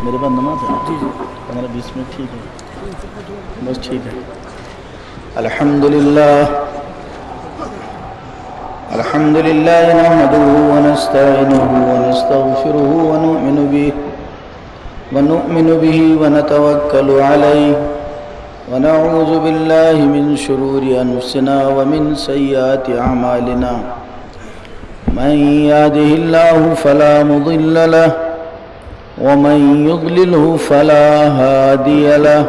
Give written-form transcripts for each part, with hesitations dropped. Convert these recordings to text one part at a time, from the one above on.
میرے پاس نماز ہے جی 15-20 منٹ ٹھیک ہے بس ٹھیک ہے الحمدللہ نحمده ونستعينه ونستغفره ونؤمن به ونتوكل عليه ونعوذ بالله من شرور أنفسنا ومن سيئات أعمالنا من يهده الله فلا مضل له ومن يضلله فلا هادي له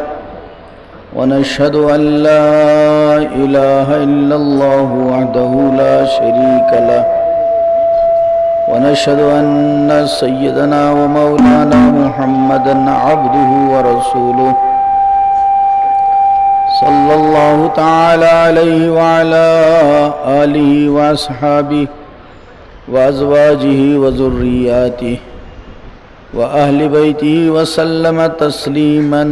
ونشهد أن لا إله إلا الله وحده لا شريك له ونشهد أن سيدنا ومولانا محمدا عبده ورسوله صلى الله تعالى عليه وعلى آله وأصحابه وأزواجه وذرياته وأهل بيته وسلم تسليما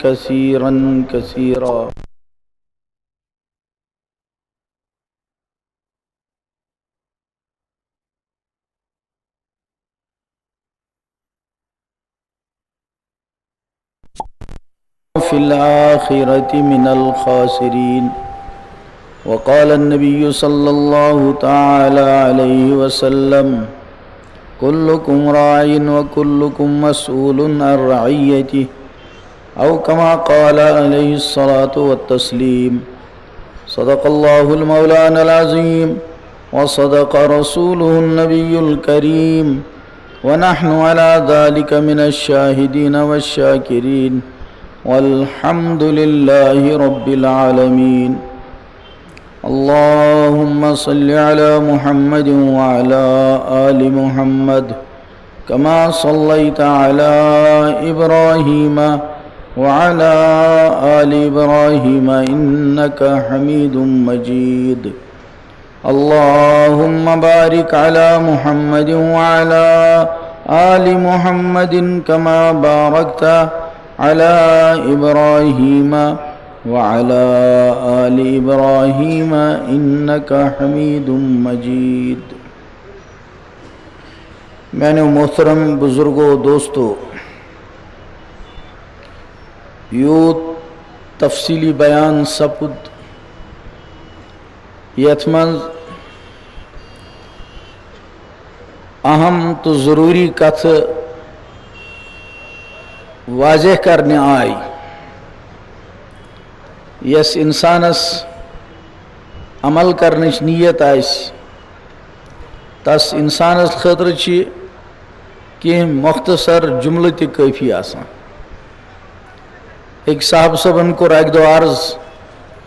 كثيرا كثيرا في الآخرة من الخاسرين وقال النبي صلى الله تعالى عليه وسلم كلكم راع وكلكم مسؤول عن رعيته أو كما قال عليه الصلاة والتسليم صدق الله المولانا العظيم وصدق رسوله النبي الكريم ونحن على ذلك من الشاهدين والشاكرين والحمد لله رب العالمين اللهم صل على محمد وعلى آل محمد كما صليت على إبراهيم وعلى آل إبراهيم إنك حميد مجيد اللهم بارك على محمد وعلى آل محمد كما باركت على إبراهيم وعلى آل إبراهيم إنك حميد مجيد میں نے محترم بزرگوں دوستو یوں تفصیلی بیان سپد یتھ منز اہم تو ضروری کتھ واضح کرنے آئی یس انسانس عمل کرنچ نیت آئیس تس انسانس خطر چی کہ مختصر جملہ تی کافی آسان ایک صاحب صبن کو ایک دو عرض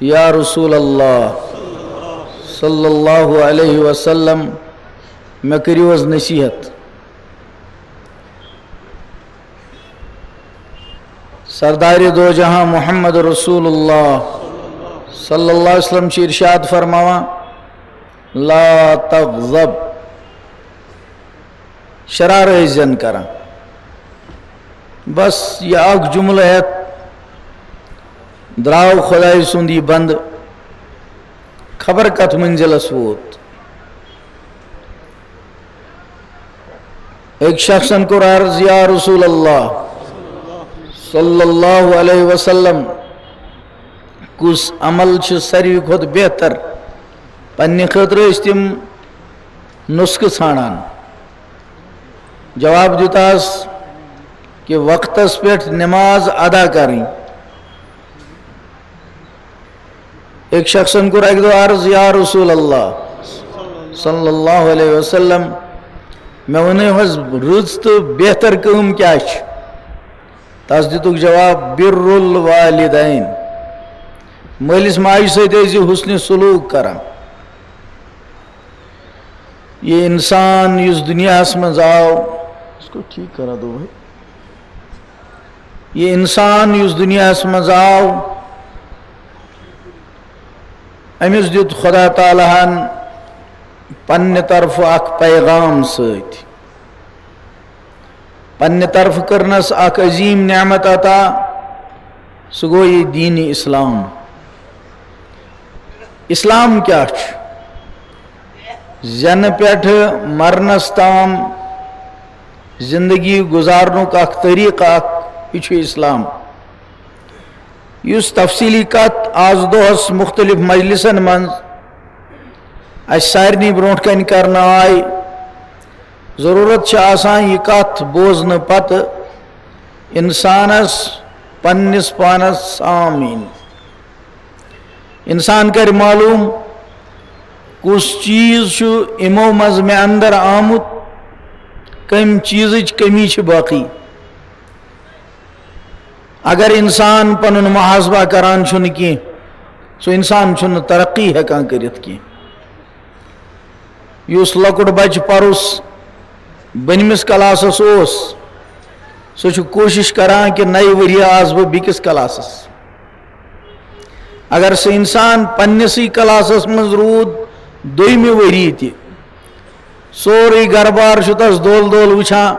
یا رسول اللہ صلی اللہ علیہ وسلم میں کریوز نصیحت سردار دو جہاں محمد رسول اللہ صلی اللہ علیہ وسلم چی ارشاد فرماوا لا تغضب شرار ازن کرا بس یہ اک جملہ ہے دراو خدای سندی بند خبر کت منزل اسوت ایک شخصن کو عرض یا رسول اللہ صلی اللہ علیہ وسلم کس عمل چھ سری خود بہتر پنی خطر استم نسخ ژھانڈان جواب دیتاس کہ وقتس پیٹھ نماز ادا کریں ایک شخصن کو ایک دو عرض یا رسول اللہ صلی اللہ علیہ وسلم میں انہیں حض رز تو بہتر کام کیا چھ تاس دیتک جواب بر الوالدین مالس ماجہ سی حسن سلوک کرا یہ انسان اس دنیا مز آو اس کو ٹھیک کرا دو بھائی یہ انسان اس دنیا مز آو امس دیت خدا تعالیٰ ہن پنہ طرف اخ پیغام ست پنہ طرف کرنس اخ عظیم نعمت عطا سہ گو یہ دین اسلام اسلام کیا زن پیٹھ مرنس تام زندگی گزارنک اخ طریقہ یہ اسلام اس تفصیلی کت آز دہس مختلف مجلسن من سارنی برونٹ کن کرنا آئی ضرورت آسان یہ کت بوزن پتہ انسانس پنس پانس سامین انسان کر معلوم کس چیز امو مز میں اندر آمت کم چیز کمی باقی اگر انسان پن محاسبہ کران کی سو انسان ترقی ہیکان کرت کی اس لکٹ بچ پرس بنمس کلاسس سو کوشش کران کہ نئی وری آز بہ بیکس کلاسس اگر سہ انسان پنسی کلاسس من رود دویمہ وری تہ سوری گھر بار تس دول دول وچھان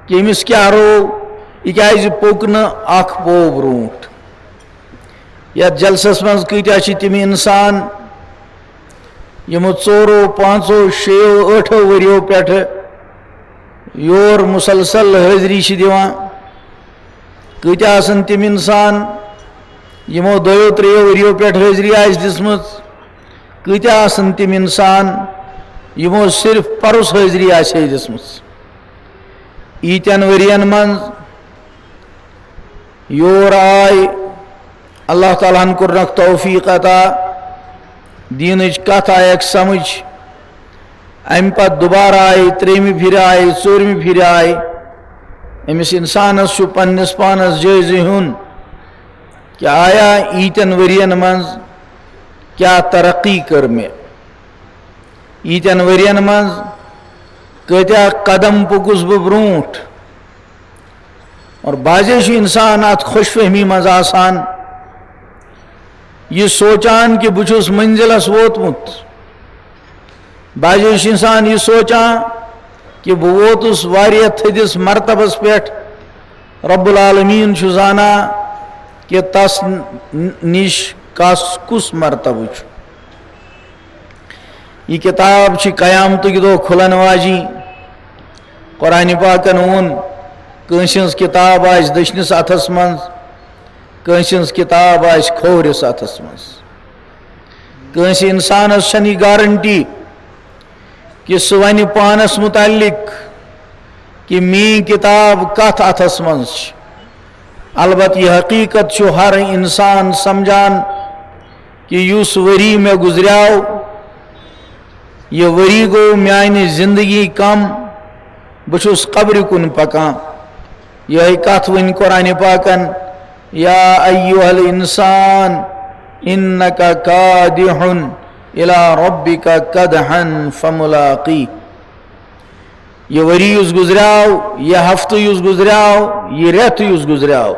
کہ امس کیا رو یہ کیازِ پوک نہ اخ پو برونٹ یتھ جلسس من کتیا چھ تم انسان یمو 4 5 6 8 وریو پہ یور مسلسل حاضری دِوان کتیا آسن تم انسان یمو 2 3 وریو پہ حاضری دِژمٕژ کتیا آسن تم انسان یمو صرف پرس حاضری دِژمٕژ ایتین ورین من یور آئی اللہ تعالیٰ ہن کورنک توفیق عطا دینچ کت آیک سمجھ ام پت دوبارہ آئی 3 پھر آئی 4 پھر آئی امس انسانس پنس پانس جائزہ ہن کہ آیا ایتین ورین من کیا ترقی کر میں ایتین ورین من کتیا قدم پکس بہ برونٹ اور بعضے انسان ات خوش فہمی مز آسان یہ سوچان کہ بچس منزلس ووتمت بعضے انسان یہ سوچان کہ بہ ووتس واریاہ تھدس مرتبس پہ رب العالمین زانا کہ تس نش کس مرتبہ یہ کتاب قیامت دہ کھلن واجی قرآن پاکن وون کنس کتاب آس دشنس اتھس من کنس کتاب آس کھورس اتھس من کنس انسانس یہ گارنٹی کہ سہ ون پانس متعلق کہ مین کتاب کت اتھس من البتہ یہ حقیقت ہر انسان سمجھان کہ اس وری میں گزریاو یہ وری گو میانہ زندگی کم بچس قبر کن پکان یہ کت ون قرآن پاکن یا ایوہ الانسان انکا کادح الى ربک کدحا فملاقی یہ وری اس گزریاو یہ ہفتہ اس گزریاو یہ ریت اس گزریاو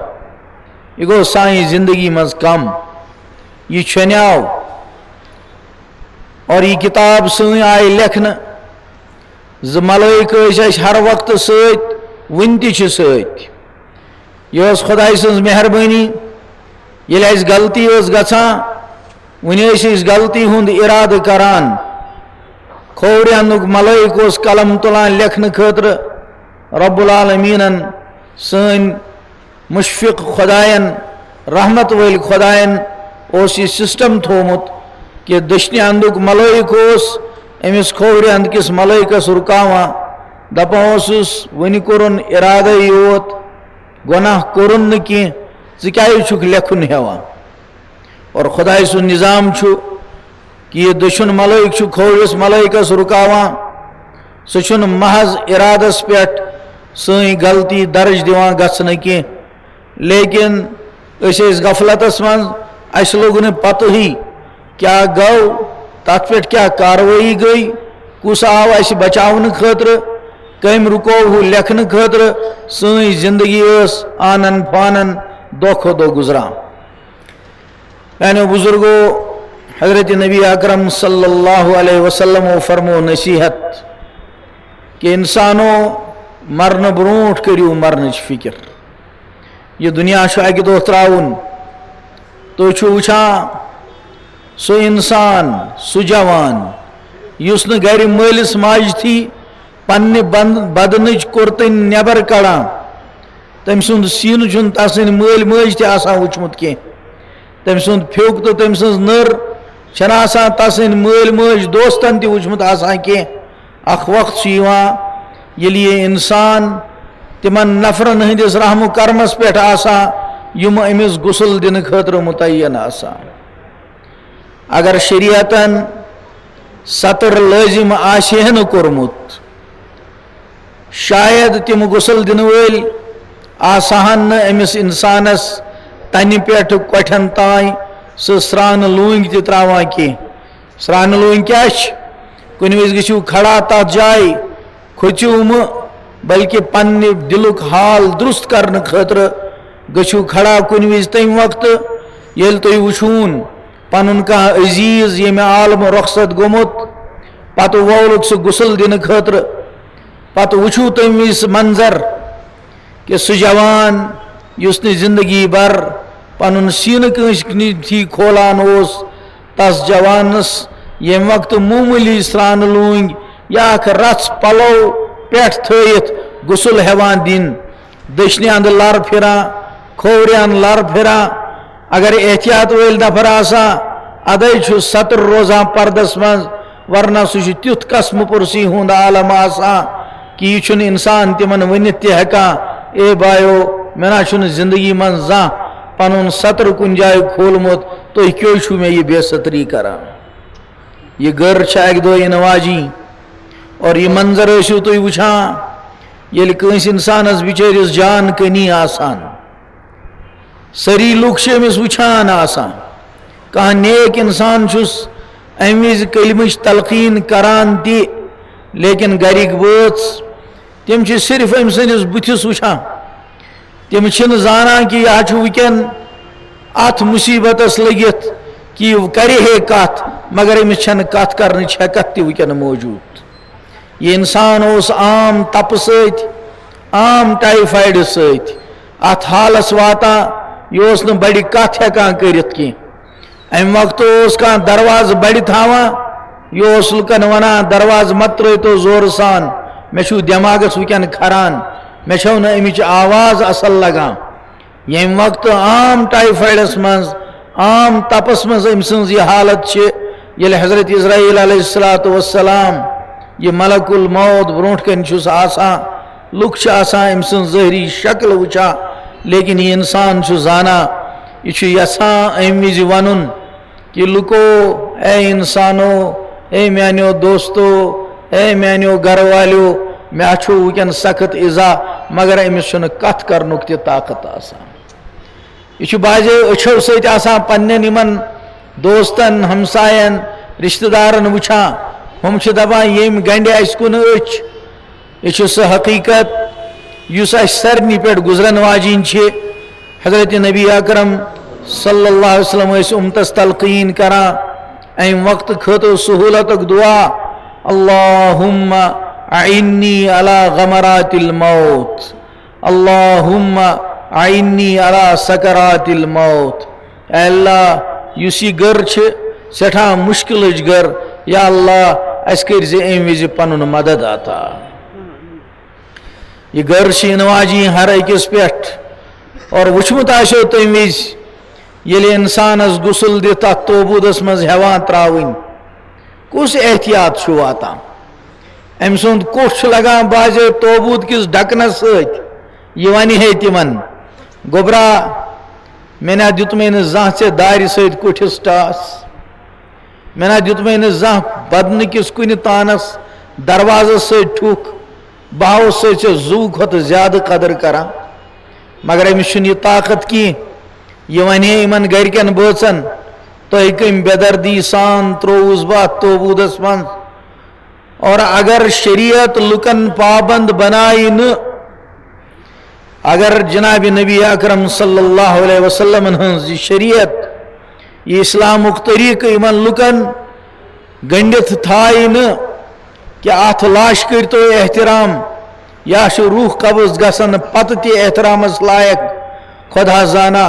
یہ گو سائیں زندگی مز کم یہ چھنیاو اور یہ کتاب سن آئی لکھن ملائکہ ہر وقت ست ون تہ ست یہ خدائے سن مہربانی یل اس غلطی گژھان ون غلطی ہند ارادہ کران کھورین ملائک قلم تلان لکھن خاطر رب العالمین سن مشفق خدائن رحمت ول خدائن یہ سسٹم تھومت کہ دشنی اندک ملائک امس کھوور اند کس ملائکس رکاوان دپان ون کورن ارادہ یوت گناہ کورن نہ کی ژٕ لکھن ہیوان اور خدائے سن نظام کہ یہ دشن ملائک کھورس ملائکس رکاوان سہ محض ارادس پہ سن غلطی درج دیوان گھن کی لیکن اس غفلتس من اس لوگ نہ پتہ ہی کیا گو تت پہ کیا کاروائی گئی کس آو اس بچاؤن خاطر کم رکو لکھن خاطر سن زندگی آنن پانن دہ کھو دہ گزران بزرگو حضرت نبی اکرم صلی اللہ علیہ وسلم فرمو نصیحت کہ انسانوں مرن برونٹ کریو مرنچ فکر یہ دنیا اکہ دہ تراؤن تو وچھان سو انسان سو جوان یس نہ گھر مالس ماج تھی پنہ بدنچ کورتن نبر کڑان تم سند سین چھ تسن مل ماج تہ آسان وچمت کی تم سند پھیوک تو تم سن نر چھنا آسان تسن مل ماج دوستن تہ وچمت آسان کی اخ وقت یل یہ انسان تمن نفرن ہندس رحم و کرمس پہ آسان یم امس غسل دن خاطر متعین آسان اگر شریعتن سطر لازم آسہ کورمت شاید تم غسل دن ول آسہن امس انسانس تنہ پہ کٹھن تان سہ سران لونگ تہ تراوان کی سران لونگ کیا کن وز گھو کھڑا تات جائے کھچو بلکہ پنہ دلک حال درست کرنے خاطر گھو کھڑا کن وز تم وقت یل تھی وچھون پن کھانا عزیز یم عالم رخصت گومت پتہ وولک سہ غسل دن خاطر پتہ وچھو تم وز منظر کہ سہ جوان یس نی زندگی بھر پن سین کنس تھی کھولان تس جوانس یم وقت معمولی سران لونگ یا رچ پلو پیٹھ تھیت غسل ہیوان دن دشنی اند لر پھران کھوریان لر پھران اگر احتیاط ول نفر آسا ادے سطر روزان پردس من ورنہ سہ تیتھ قسم پرسی ہند عالم آسان کہ یہ انسان تمن ونت تہ ہیکان اے بایو مے نا چھ زندگی من زان پن سطر کن جائے کھولمت تھی کیوں چھو میں یہ بے ستری کران یہ گر اک دہ ین واجی اور یہ منظر ٲسِو تُہۍ وٕچھان ییٚلہِ کٲنٛسہِ انسانس بِچٲرِس جان کنی آسان سٲری لُکھ چھِ أمِس وٕچھان آسان کانٛہہ نیک انسان چھُس امہِ وِزِ کلمٕچ تلقیٖن کران تہِ لیکن گرِکۍ بٲژ تِم چھِ صرف أمۍ سٕنٛدِس بٕتھِس وٕچھان تِم چھِنہٕ زانان کہِ یہِ چھُ وٕنکٮ۪ن اتھ مُصیبتس لٔگِتھ کہ یہ کرے ہے کت مگر امس چھنہ کت کرنچ ہیکت تہ وٕنکٮ۪ن موجود یہ انسان اس عام تپ ست عام ٹائیفائڈ ست ات حالس واتان یہ نہ بڑِ کت ہیکان کرت کی ام وقت اس کان درواز بڑِ تھاوان یہ لکن ونان درواز مت ترٲیتو زور سان مے چھُ دٮ۪ماغس وٕنکٮ۪ن کھران مے چھو نہ امِچ آواز اصل لگان یم وقت عام ٹائیفائڈس منٛز عام تپس مز ام سن یہ حالت یل حضرت اسرائیل علیہ السلام یہ ملک الموت برونٹ کن چھس آسان لُکھ آسان ام سن ظاہری شکل وچھان لیکن یہ انسان زانا یہ یژھان ام وز ون کہ لُکو اے انسانو اے میانو دوستو اے میانو گھر والو مے چھُ وٕنکٮ۪ن سخت اِزا مگر امس چھُنہٕ کتھ کرنُک تہِ طاقت آسان یہ بازے اچھو ست آسان پنن یمن دوستن ہمساین رشتہ دارن وچھان ہم دپان یم گنڈ اس کن اچھ یہ سہ حقیقت اس سارنی پہ گزرن واجین حضرت نبی اکرم صلی اللہ علیہ وسلم امتس تلقین کران ام وقت خاطر سہولت دعا اللہم اعنی علی غمرات الموت اللہم اعنی علی سکرات الموت اے اللہ اس یہ گر سٹھا مشکل گر یا اللہ اس کر زِ ام وز پن مدد عطا یہ گر واجی ہر أکس پٮ۪ٹھ اور وچھمت آسو تم وز ییٚلہِ انسانس غسل دِتھ تتھ توبوٗدس منٛز ہٮ۪وان تراوٕنۍ کُس احتیاط چھُ واتان أمۍ سُنٛد کوٚٹھ چھُ لگان بازے توبوٗد کِس ڈکنس سۭتۍ یہِ ونہِ ہے تِمن گوٚبرا مےٚ نا دیُتمے نہٕ زانٛہہ ژےٚ دارِ سۭتۍ کوٚٹھِس ٹاس مےٚ نا دیُتمے نہٕ زانٛہہ بدنہٕ کِس کُنہِ تانس دروازس سۭتۍ ٹھُکھ بہٕ ہاوس سۭتۍ ژےٚ زوٗ کھۄتہٕ زیادٕ قدر کران مگر أمِس چھُنہٕ یہِ طاقت کینٛہہ یہ ون یمن گرکن بٲژن تُہۍ کٔمۍ بے دردی سان ترووُس بہٕ اتھ توبوٗدس منٛز اور اگر شریعت لُکن پابند بنایہِ نہٕ اگر جناب نبی اکرم صلی اللہ علیہ وسلم ہنٛز یہ شریعت یہ اسلامُک طریقہٕ یمن لُکن گٔنڈِتھ تھایہِ نہٕ کہ اتھ لاش کٔرتو احترام یا چھُ روح قبض گژھان پتہٕ تہِ احترامس لایق خدا زانا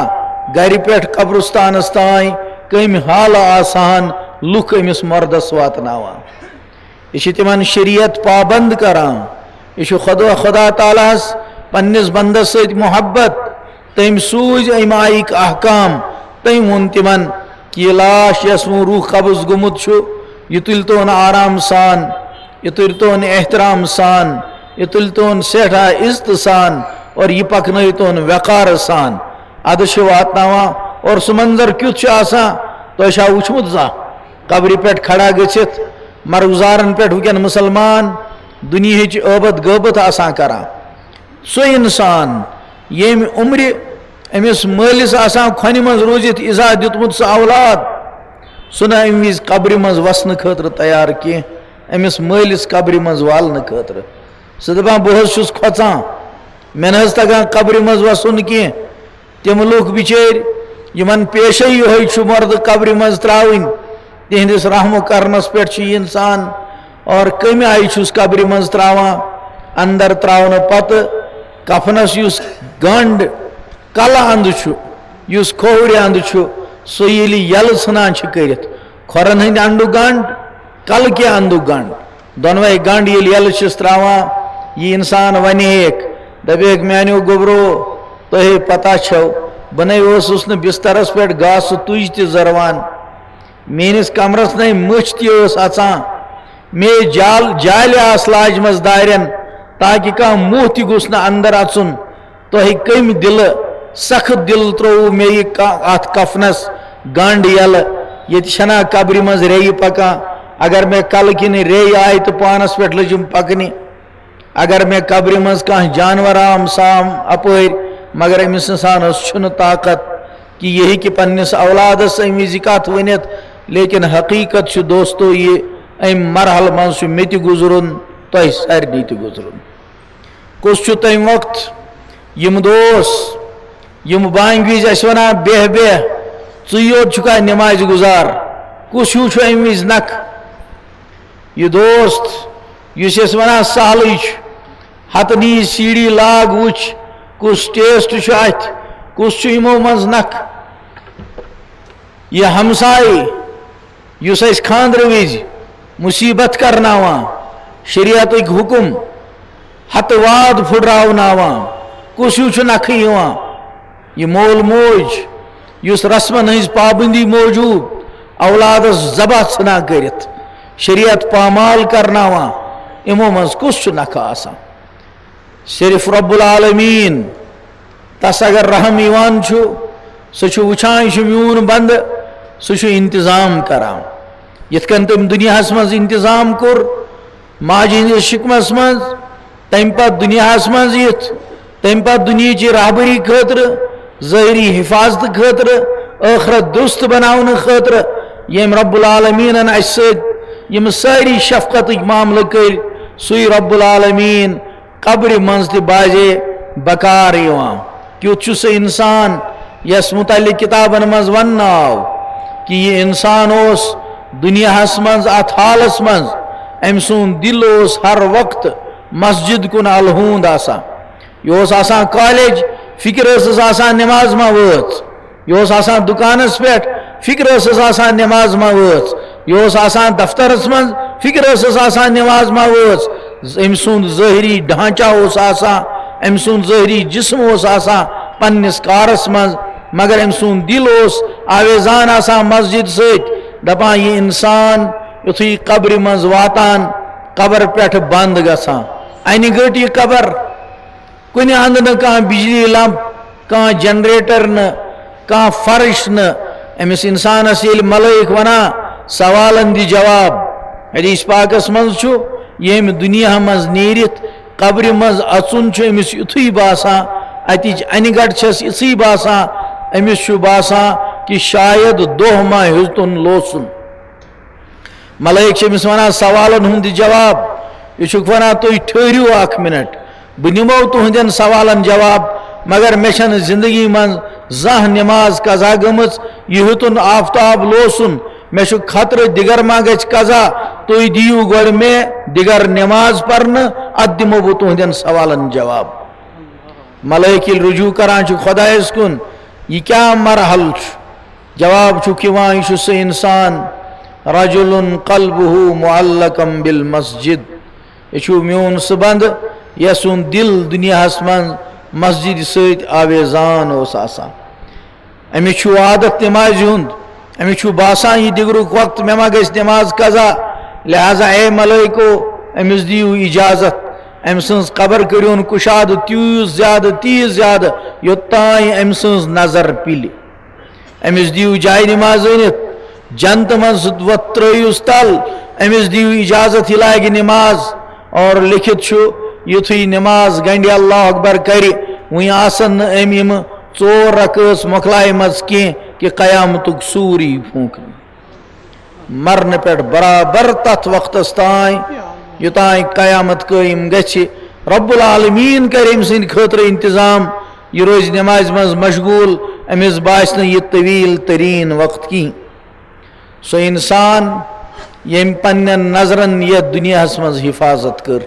گھر پٮ۪ٹھ قبرستانس تام کمہِ حالہٕ آسان لُکھ أمِس مردس واتناوان یہ تمن شریعت پابند کران، یہ خدا تعالیٰ پنس بندس ست محبت، تم سوز ام آئک احکام، تم ون تمن کہ یہ لاش یس وہ روح قبض گومت یہ تلتون آرام سان، یہ تلتون احترام سان، یہ تلتون سیٹھا عزت سان، اور یہ پکنتون وقار سان ادش واتناوان۔ اور سہ منظر کیت آسان تو شاہ وچمت زا قبر پہ کھڑا گچھت مرگزارن پہ وکن مسلمان دنیا عبت غبت آسان کران، سو انسان یم عمر امس مالس آسان کھنہ مز روزت ازا دیتمت سہ اولاد، سہ نا ام وز قبر مز وسن خاطر تیار کی امس مالس قبر مز والن خاطر، سہ دپان بہت چھس کھوژان مے نہ تگان قبر مز وسن کی۔ تم لوگ بچر یمن پیشے یہ مرد قبر مز تراؤن، تہندس رحم کرنس پہ انسان، اور کم آئی چھس قبر مز تراوان اندر تراؤن پتہ کفنس یس گنڈ کلہ اند یس کھوڑ اند سہ یل یل ژھنان کرت کھورن ہند انڈو گنڈ کل کے اندو گنڈ دونوے گنڈ یل یل چھس تراوان، یہ انسان ونیک دپیک میانیو گوبرو تہ پتہ چھو بنے اوسس نہ بسترس پہ گاس تج تہ زروان، میانس کمرس نئی مچھ تہ اژان، مے جال آس لاج مز دارین تاکہ کھانا موہ تہ گوس نہ اندر اژن، تہ کم دل سخت دل ترو مے ات کفنس گنڈ یل یہ چھنا قبر مز ری پکان، اگر میں کل کن ری آئی تو پانس پہ لجم پکنہ، اگر میں قبر مز کان جانور آم سام اپر مگر امس انسانس چھن طاقت کہ یہ ہیکہ پنس اولادس ام وز کت ونت، لیکن حقیقت چھ دوستو یہ ام مرحل مز مے تہ گزرن تہ سارنی تہ گزرن۔ کس چھ تم وقت یم دوس یم بانگ وز اس ونان بیہ بیہ ژٕ یوت چھکا نماز گزار، کس ہیو چھ ام وز نکھ؟ یہ دوست یس اس ونان سہلے ہتہ نی سیڑھی لاگ وچ کس ٹیسٹ ات کس یمو مز نکھ۔ یہ ہمسائی یس اس خاندر وز مصیبت کرناوان شریعت حکم ہتہ واد پھٹراوناوان کس ہیو چھ نکھ یوان؟ یہ مول موج یس رسمن ہز پابندی موجود اولادس ذبح ژھنان کرت شریعت پامال کرناوان، یمو مز کس چھ نکھ آسان؟ صرف رب العالمین تس اگر رحم ایوان چھو سہ وچھان یہ میون بند سہ انتظام کران، یت کن تم دنیا مز انتظام کور ماجہ ہندس شکمس مز، تم پت دنیا مز یت تم پت دنیا چی رہبری خاطر ظاہری حفاظت خاطر آخرت درست بناون خاطر یم رب العالمین اس ست یم ساری شفقت معاملہ کر سوی رب العالمین قبر منز تہ بازے بکار یوان۔ کیت چھ سہ انسان یس متعلق کتابن مز ون آو کہ یہ انسان اس دنیا مز ات حالس مز ام سون دل اس ہر وقت مسجد کن الہوند آسان، یہ اس آسان کالج فکر اس آسان نماز ما وٲژ، یہ اس آسان دکانس پہ فکر اس آسان نماز ما وٲژ، یہ اس آسان دفترس مز فکر اس آسان نماز ما وٲژ، ام سند ظاہری ڈھانچہ اس آسان ام سند ظاہری جسم اس آسان پنس کارس مز، مگر ام سند دل اس آویزان آسان مسجد ست دپان یہ انسان یتھی قبر مز واتان قبر پہ بند گژھان انہ گٹ یہ قبر کن اند نہ کان بجلی لمپ کان جنریٹر نہ کان فرش نہ امس انسانس یل ملائک ونان سوالن دی جواب حدیث پاکس مز چھو یم دنیا مز نیرت قبر مز اژن چھ امس یتھی باسان اتچ انہ گٹ چھس اسی باسان امس چھ باسان کہ شاید دہ ما ہیوتن لوسن ملائک چھ امس ونان سوالن ہند جواب یہ چھک ونان تھی ٹھہرو اخ منٹ بہ نمو تہندین سوالن جواب مگر مے چھن زندگی من زانٛہہ نماز قضا گمٕژ یہ ہیوتن آفتاب لوسن مے چھ خطرہ دگر ما گژھِ قضا تُہۍ دِیِو گۄڈٕ مے دگر نماز پرنہٕ ادٕ دِمو بہٕ تہندین سوالن جواب۔ ملائک ییٚلہِ رجوع کران چھِ خۄدایس کُن یہ کیا مرحل چھ جواب چھُکھ یِوان یہ چھُ سُہ انسان رجل قلبه معلقا بالمسجد. یہ چھو میون سہ بند یسون دل دنیا من مسجد سۭتۍ آویزان اوس آسان. أمِس چھُ عادت نمازِ ہُنٛد. أمِس چھُ باسان یہِ دِگرُک وقت مےٚ ما گژھِ نماز قضا، لہذا اے ملٲیکو أمِس دِیِو اجازت، أمۍ سٕنٛز قبر کٔرۍہوٗن کُشاد تیٖژ زیادٕ یوٚتانۍ أمۍ سٕنٛز نظر پِلہِ. أمِس دِیِو جایہِ نماز أنِتھ جنتہٕ منٛز ترٛٲیِوس تل، أمِس دِیِو اجازت یہِ لاگہِ نماز. اور لیکھِتھ چھُ یُتھُے نماز گنڈِ اللہ اکبر کرِ وٕنہِ آسن نہٕ أمۍ یِمہٕ 4 رکٲژ مۄکلایمژ کینٛہہ کہِ قیامتُک سوٗر یی پھوٗنٛکنہٕ. مرنہٕ پٮ۪ٹھ برابر تتھ وقتس تانۍ یوٚتانۍ قیامت قٲیِم گژھِ. رب العالمیٖن کرِ أمۍ سٕنٛدِ خٲطرٕ انتظام، یہِ روزِ نمازِ منٛز مشغوٗل، أمِس باسہِ نہٕ یہِ طویٖل تریٖن وقت کینٛہہ. سُہ اِنسان ییٚمۍ پننٮ۪ن نظرن یتھ دُنیاہس منٛز حفاظت کٔر.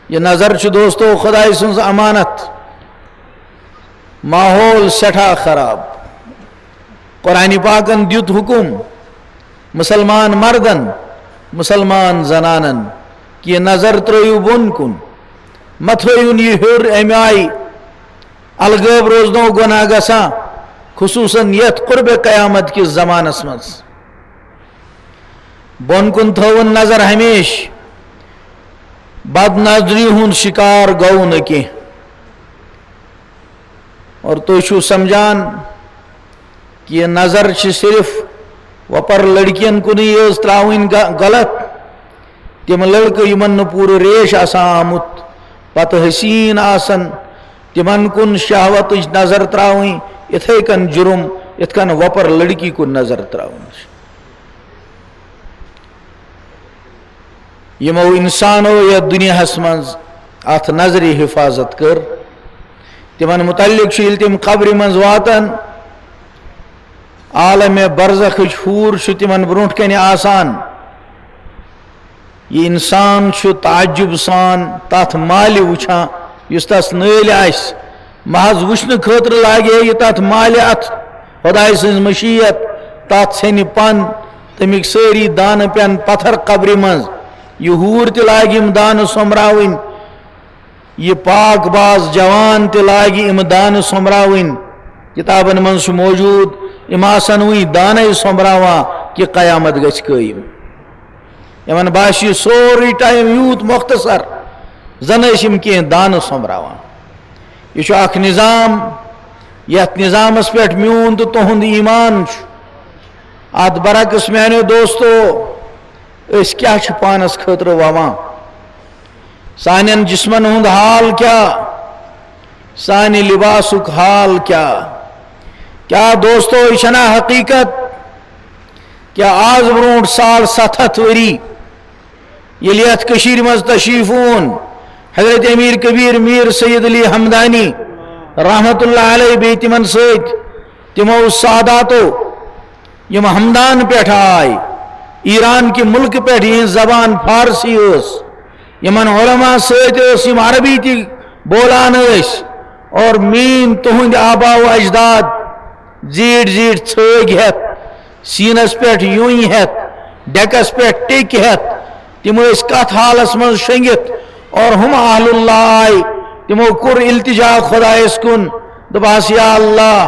یہِ نظر چھُ دوستو خۄداے سٕنٛز امانت. ماحول سٮ۪ٹھاہ خراب. قرآنِ پاکن دیُت حُکم مسلمان مردن مسلمان زنانن کہ یہ نظر ترٲیِو بۄن کُن، مہ تھٲیِوُن یہِ ہیوٚر اَمہِ آیہِ الغٲب روزنو گۄناہ گژھان، خصوٗصن یتھ قربِ قیامت کِس زمانس منٛز. بۄن کُن تھٲوٕن نظر ہمیشہِ، بد نظری ہُنٛد شِکار گوٚو نہٕ کینٛہہ. اور تُہۍ چھُو سمجھان کہ یہ نظر چھِ صرف وۄپر لڑکین کُنٕے یٲژ ترٛاوٕنۍ غلط. تِم لڑکہٕ یِمن نہٕ پوٗرٕ ریش آسان آمُت پتہٕ حسیٖن آسن تِمن کُن شہوتٕچ نظر ترٛاوٕنۍ یِتھَے کٔنۍ جُرم یِتھ کٔنۍ وۄپر لڑکی کُن نظر ترٛاوٕنۍ. یِمو اِنسانو یتھ دُنیاہس منٛز اتھ نظرِ حفاظت کٔر، تِمن متعلق چھُ ییٚلہِ تِم قبرِ منٛز واتن عالمِ برزخٕچ حوٗر چھُ تِمن برونٛٹھ کنہِ آسان. یہِ اِنسان چھُ تعجب سان تتھ مالہِ وٕچھان یُس تس نٲلۍ آسہِ. محض وٕچھنہٕ خٲطرٕ لاگہِ ہے یہِ تتھ مالہِ اتھ، خۄداے سٕنٛز مشیت تتھ ژھیٚنہِ پن، تمیِکۍ سٲری دانہٕ پٮ۪ن پتھر قبرِ منٛز، یہِ حوٗر تہِ لاگہِ یِم دانہٕ سوٚمبراوٕنۍ، یہِ پاک باز جوان تہِ لاگہِ یِم دانہٕ سوٚمبراوٕنۍ. کِتابن منٛز چھُ موجوٗد یِم آسن وٕنۍ دانے سوٚمبراوان کہِ قیامت گژھِ قٲیِم. یِمن باسہِ یہِ سورُے ٹایم یوٗت مۄختصر زن ٲسۍ یِم کینٛہہ دانہٕ سوٚمبراوان. یہِ چھُ اکھ نظام یتھ نظامس پٮ۪ٹھ میون تہٕ تُہُنٛد ایٖمان چھُ. اتھ برعکس میانیو دوستو أسۍ کیٛاہ چھِ پانس خٲطرٕ ووان؟ سانٮ۪ن جسمن ہُنٛد حال کیٛاہ؟ سانہِ لباسُک حال کیٛاہ؟ کیٛاہ دوستو یہِ چھنا حقیٖقت کیٛاہ آز برونٛٹھ 750 ؤری ییٚلہِ یتھ کٔشیٖرِ منٛز تشریٖف اوٚن حضرت امیر کبیٖر میٖر سید علی ہمدانی رحمتہ اللہ علیہ بیٚیہِ تِمن سۭتۍ تِمو ساداتو یِم ہمدان پٮ۪ٹھ آے، ایران کہِ مُلکہٕ پٮ۪ٹھ یِہنٛز زبان فارسی ٲس، یِمن علما سۭتۍ ٲس یِم عربی تہِ بولان ٲسۍ. اور میٛٲنۍ تُہنٛدۍ آبا و اجداد زیٖٹھۍ زیٖٹھۍ ژھٲگۍ ہٮ۪تھ، سیٖنس پٮ۪ٹھ یوٗنۍ ہٮ۪تھ، ڈیکس پٮ۪ٹھ ٹیٚکۍ ہٮ۪تھ تِم ٲسۍ کتھ حالس منٛز شۄنٛگِتھ. اور ہُم اہل اللہ آے، تِمو کوٚر التجا خۄدایس کُن، دوٚپہس یا اللہ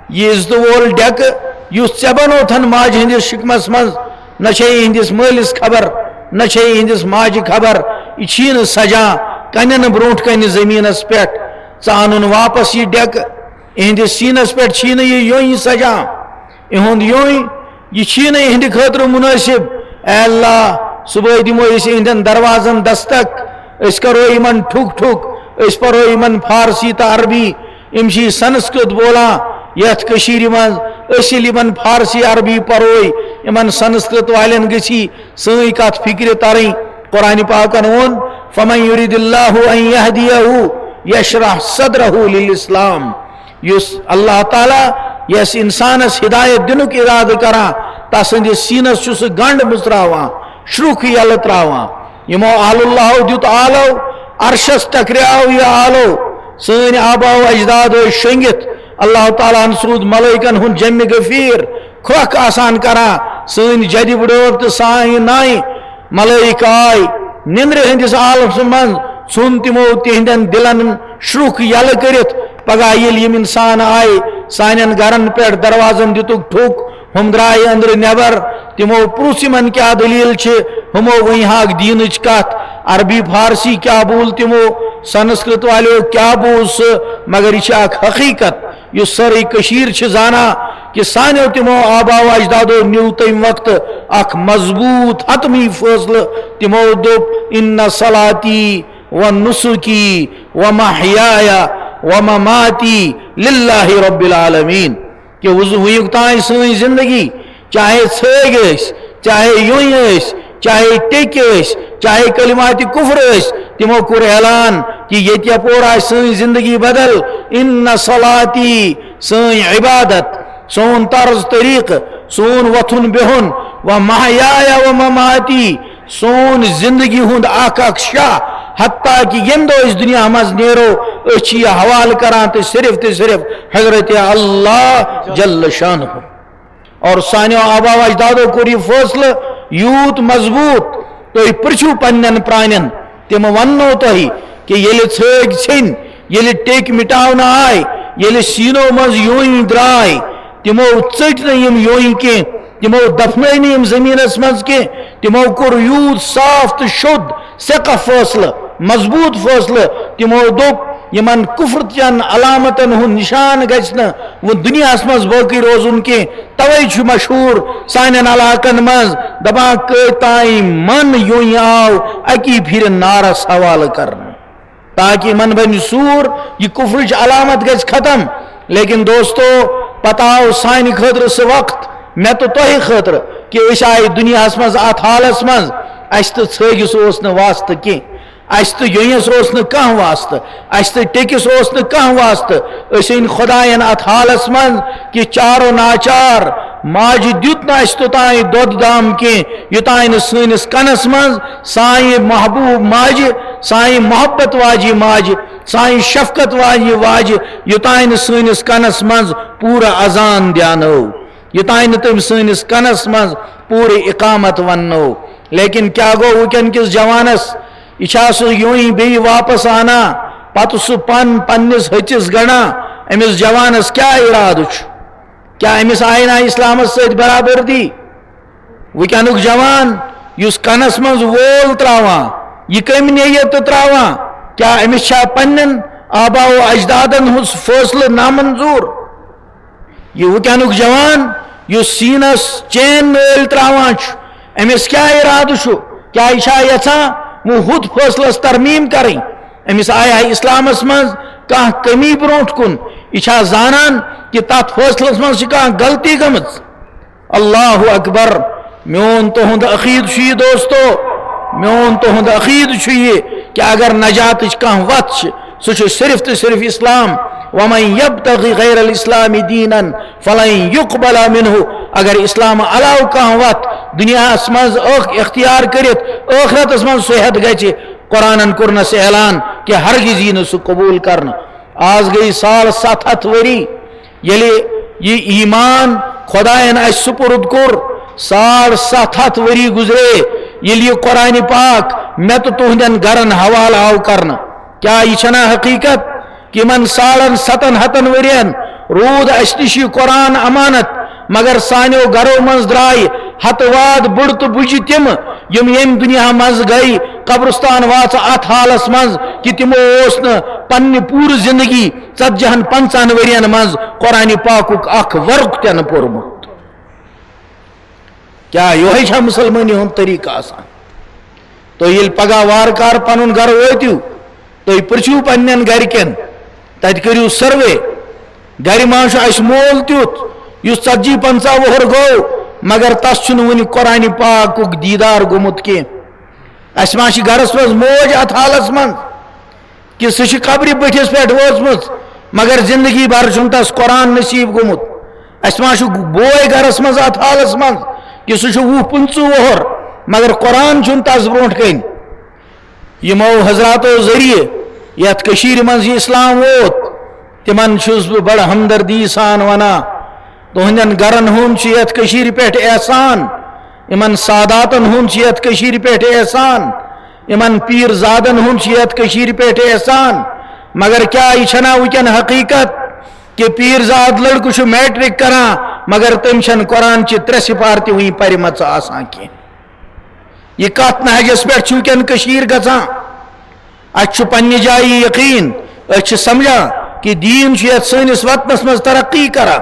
یہِ عزتہٕ وول ڈیکہٕ یُس ژےٚ بنوتھن ماجہِ ہٕنٛدِس شِکمس منٛز، نہ چھے یِہنٛدِس مٲلِس خبر نہ چھے یِہنٛدِس ماجہِ خبر، یہِ چھی نہٕ سجان کنٮ۪ن برونٛٹھ کنہِ زٔمیٖنس پٮ۪ٹھ. ژٕ اَنُن واپس یہِ ڈیکہٕ، یِہنٛدِس سیٖنس پٮ۪ٹھ چھی نہٕ یہِ یوٚنۍ سجان، یِہُنٛد یوٚنۍ یہِ چھی نہٕ یِہنٛدِ خٲطرٕ مُنٲسِب. اے اللہ صُبحٲے دِمو أسۍ یِہنٛدٮ۪ن دروازن دستک، أسۍ کرو یِمن ٹھُک ٹھُک، أسۍ پرو یِمن فارسی تہٕ عربی. یِم چھِ سنسکرت بولان یتھ کٔشیٖرِ منٛز. أسۍ ییٚلہِ یِمن فارسی عربی پروے یِمن سنسکرت والٮ۪ن گٔژھی سٲنۍ کتھ فِکرِ ترٕنۍ. قرآنِ پاکن ووٚن فمن یُرِد اللہ ان یہدیہُ یشرح صدرہ للاسلام. یُس اللہ تعالیٰ یس انسانس ہدایت دِنُک ارادٕ کران تسٕنٛدِس سیٖنس چھُ سُہ گنڈ مٕژراوان، شرُکھ یلہٕ تراوان. یِمو اہل اللہو دیُت آلو، عرشس ٹکریاو یہِ آلو، سٲنۍ آبا و اجداد ٲسۍ شۄنٛگِتھ. اللہ تعالیٰ ہن سوٗد ملٲیکن ہُنٛد جمِ غفیٖر کھرٛۄکھ آسان کران سن جدِ بڑوک تو سانہِ ناے ملائک آئی نندر ہندس عالمس من ژھُن تمو تہندین دلن شروخ یل کرت پگہ یل یم انسان آئی سانین گرن پہ دروازن دتک ٹھوک ہم درائے اندر نیبر تمو پرُژھ یمن کیا دلیل چھ ہمو ون ہاک دینچ کت عربی فارسی کیا بول تمو سنسکرت والو کیا بوز مگر یہ اخ حقیقت اس ساری کشیر چھ زانا کہ سانو تمو آبا و اجدادو نیو تم وقت اخ مضبوط حتمی فیصلہ تمو دوپ ان صلاتی و نسکی و محیای و مماتی للہ رب العالمین کہ ویک تائیں سن زندگی چاہے ژھگ اس چاہے یون اس چاہے ٹیک اس چاہے کلمات کفر اس تمو کور اعلان کہ یہ پورا سن زندگی بدل ان صلاتی سن عبادت سون طرز طریق سون وتھن بہن و محیای و مماتی سون زندگی ہند اخ اخ شاہ حتیٰ کہ یم دو اس دنیا مز نیرو اچھی حوال کران تے صرف حضرت اللہ جل شانہ اور سانیو آبا و اجدادو کوری فیصلہ یوت مضبوط تو پرچو پنن پرانن تم ونو تہی کہ یل ژھگ ژھن یل ٹیک مٹاؤن آئی یل سینو مز یوئی درائے تمو ژٹ یم یوئی کی تمو دفنائی نیم زمینس مز کی تمو کور یوت صاف تو شد ثقہ فیصلہ مضبوط فیصلہ تمو دوپ یمن کفر چن علامتن ہن نشان گژھن وہ دنیا مز باقی روزن کی توے چھ مشہور سانن علاقن مز دپان کتائیں من یوں آو اکی پھر نارس حوالہ کرنا تاکہ من بن سور یہ کفرچ علامت گژھ ختم لیکن دوستو پتہ آو سانہ خاطر سہ وقت میں تو تہ خاطر کہ اس آئی دنیا مز ات حالس مز اس تو ژھگس اوس نہ واسطہ کی اس تو یونس اوس نہ کانٛہہ واسطہ اس تو ٹیکس اوس نہ کانٛہہ واسطہ اس ان خداین ات حالس مز کہ چارو ناچار ماج دیت نہ اس توتائیں دود دام کی یوتائیں سنس کنس مز سائیں محبوب ماج سائیں محبت واجی ماج سائیں شفقت واجی واج یوتائیں سنس کنس مز پورا اذان دیانو یوتائیں تم سنس کنس مز پوری اقامت ونو لیکن کیا گو وکن کس جوانس یہ سہ یوں بی واپس آنا پتہ سہ پنس ہچس گڑا امس جوانس کیا ارادہ کیا امس آئی نا اسلامس ست برابردی وکنک جوان اس کنس مز وول تراوان یہ کم نیت تراوان کیا امس پنن آبا و اجدادن ہز فیصلہ نامنظور یہ وکنک جوان اس سینس چین نل تراوان امس کیا ارادہ کیا یہ یھان وہ خود فیصلس ترمیم کریں امس آیا اسلامس مز کان کمی بروٹ کن یہ زانان کہ تات فیصلس مز کان غلطی گمت اللہ اکبر میون تہد عقید یہ دوستو میون تہد عقید یہ کہ اگر نجات کان وت سہ صرف تو صرف اسلام ومن یبتغی غیر الاسلام دینا فلن یقبل منہ اگر اسلام علاوہ کان وت دنیا مز اختیار کرت آخرت مز صحت گچ قرآن کورنس اعلان کہ ہرگز یہ سہ قبول کرنا آز گئی سال 700 وری یلی یہ ایمان خدائن اس سپرد کور سال 700 وری گزرے یلی یہ قرآن پاک میں تو تہندین گرن حوالہ آو کرنا کیا یہ چھنا حقیقت کہ من سالن 700 ورین رود اس نش قرآن امانت مگر سانو گرو مز درائی ہتواد بڑ تو بج تم یم دنیا مز گئی قبرستان واچ ات حالس مز کہ تمو اوس نہ پنہ پور زندگی 40-50 ورین مز قرآن پاکک اخ ورق تہ پورمت کیا یہ مسلمانی ہند طریقہ آسان تو یل پگہ وار کار پن گر واتو تھی پرچو پنن گرکن تت کرو سروے گر ماش اس مول تیت اس 40-50 وہر گو مگر تس چھ ون قرآن پاک دیدار گومت کی اس ما گرس مز موج ات حالس من کہ سہ قبر بٹھس پہ وچمت مگر زندگی بھر چھ تس قرآن نصیب گومت اس ما بوئے گرس مز ات حالس من کہ سہ 20-25 وہر مگر قرآن چھ تس برونٹ کن یمو حضراتو ذریعہ یت کشیر من اسلام ووت تمن چھس بڑا ہمدردی سان ونا تہندین گرن ہند یت کشیر پہ احسان امن ساداتن ہند یت کشیر پیٹھ احسان امن پیر زادن ہند یت کشیر پیٹھ احسان مگر کیا یہ چھنا وکن حقیقت کہ پیر زاد لڑکہ میٹرک کران مگر تم چھن قرآن چہ 3 سپار تہ وی پرمت آسان کی یہ کت نہجس پہ وکن کشیر گژھان اچھ پنہ جائیں یقین اچھ سمجھان کہ دین یت سنس وطنس مز ترقی کران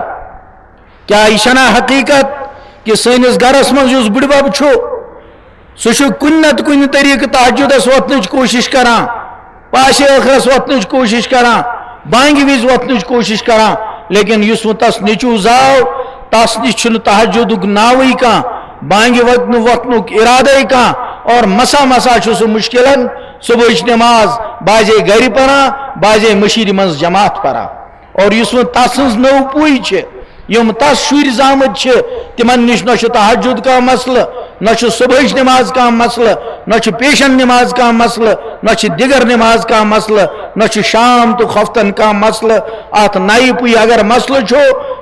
کیا یہ چھنا حقیقت کہ سنس گرس مز اس بڑبب چھو سہ کن نت کن طریقہ تہجدس وتنچ کوشش کران پاش ٲخرس وتنچ کوشش کران بانگہ وز وتنچ کوشش کران لیکن اس تس نیچو زاو تس نش چھ تہجدک ناوی کان بانگہ وتنک ارادے کان اور مسا مسا چھ سہ مشکلن صبح نماز بازے گھر پران بازے مشیر مز جماعت پران اور اس تس نو پوئی چھ یم تس شر زامت چھ تمن نش نہ تہجد کا مسئلہ نہ صبح نماز کا مسئلہ نہ پیشن نماز کا مسئلہ نہ دیگر نماز کا مسئلہ نہ شام تو خفتن کا مسئلہ ات نئی پوئی اگر مسئلہ چھو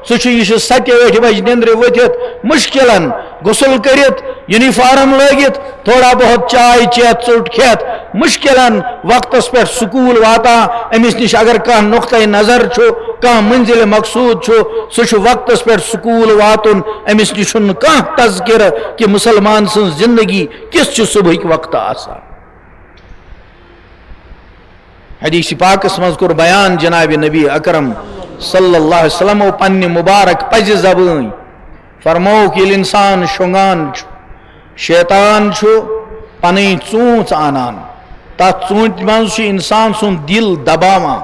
سہ یہ 7-8 بج نندر ورتھ مشکلن غسل کرت یونیفارم لگت تھوڑا بہت چائے چیت ژوٹ کھیت مشکلن وقتس پہ سکول واتان امس نش اگر کھانا نقطۂ نظر چھو کھانا منزل مقصود چھو سہ وقتس پہ سکول واتن امس نش کھانا تذکر کہ مسلمان سن زندگی کس صبح وقت آسان حدیث پاکس مز کور بیان جناب نبی اکرم صلی اللہ علیہ وسلم و پنہ مبارک پز زبان فرمو کہ انسان شونگان شیطان پن ژوٗنٛچ آنان تک ژوٗنٛٹھِ منٛز چھُ انسان سُنٛد دل دباوان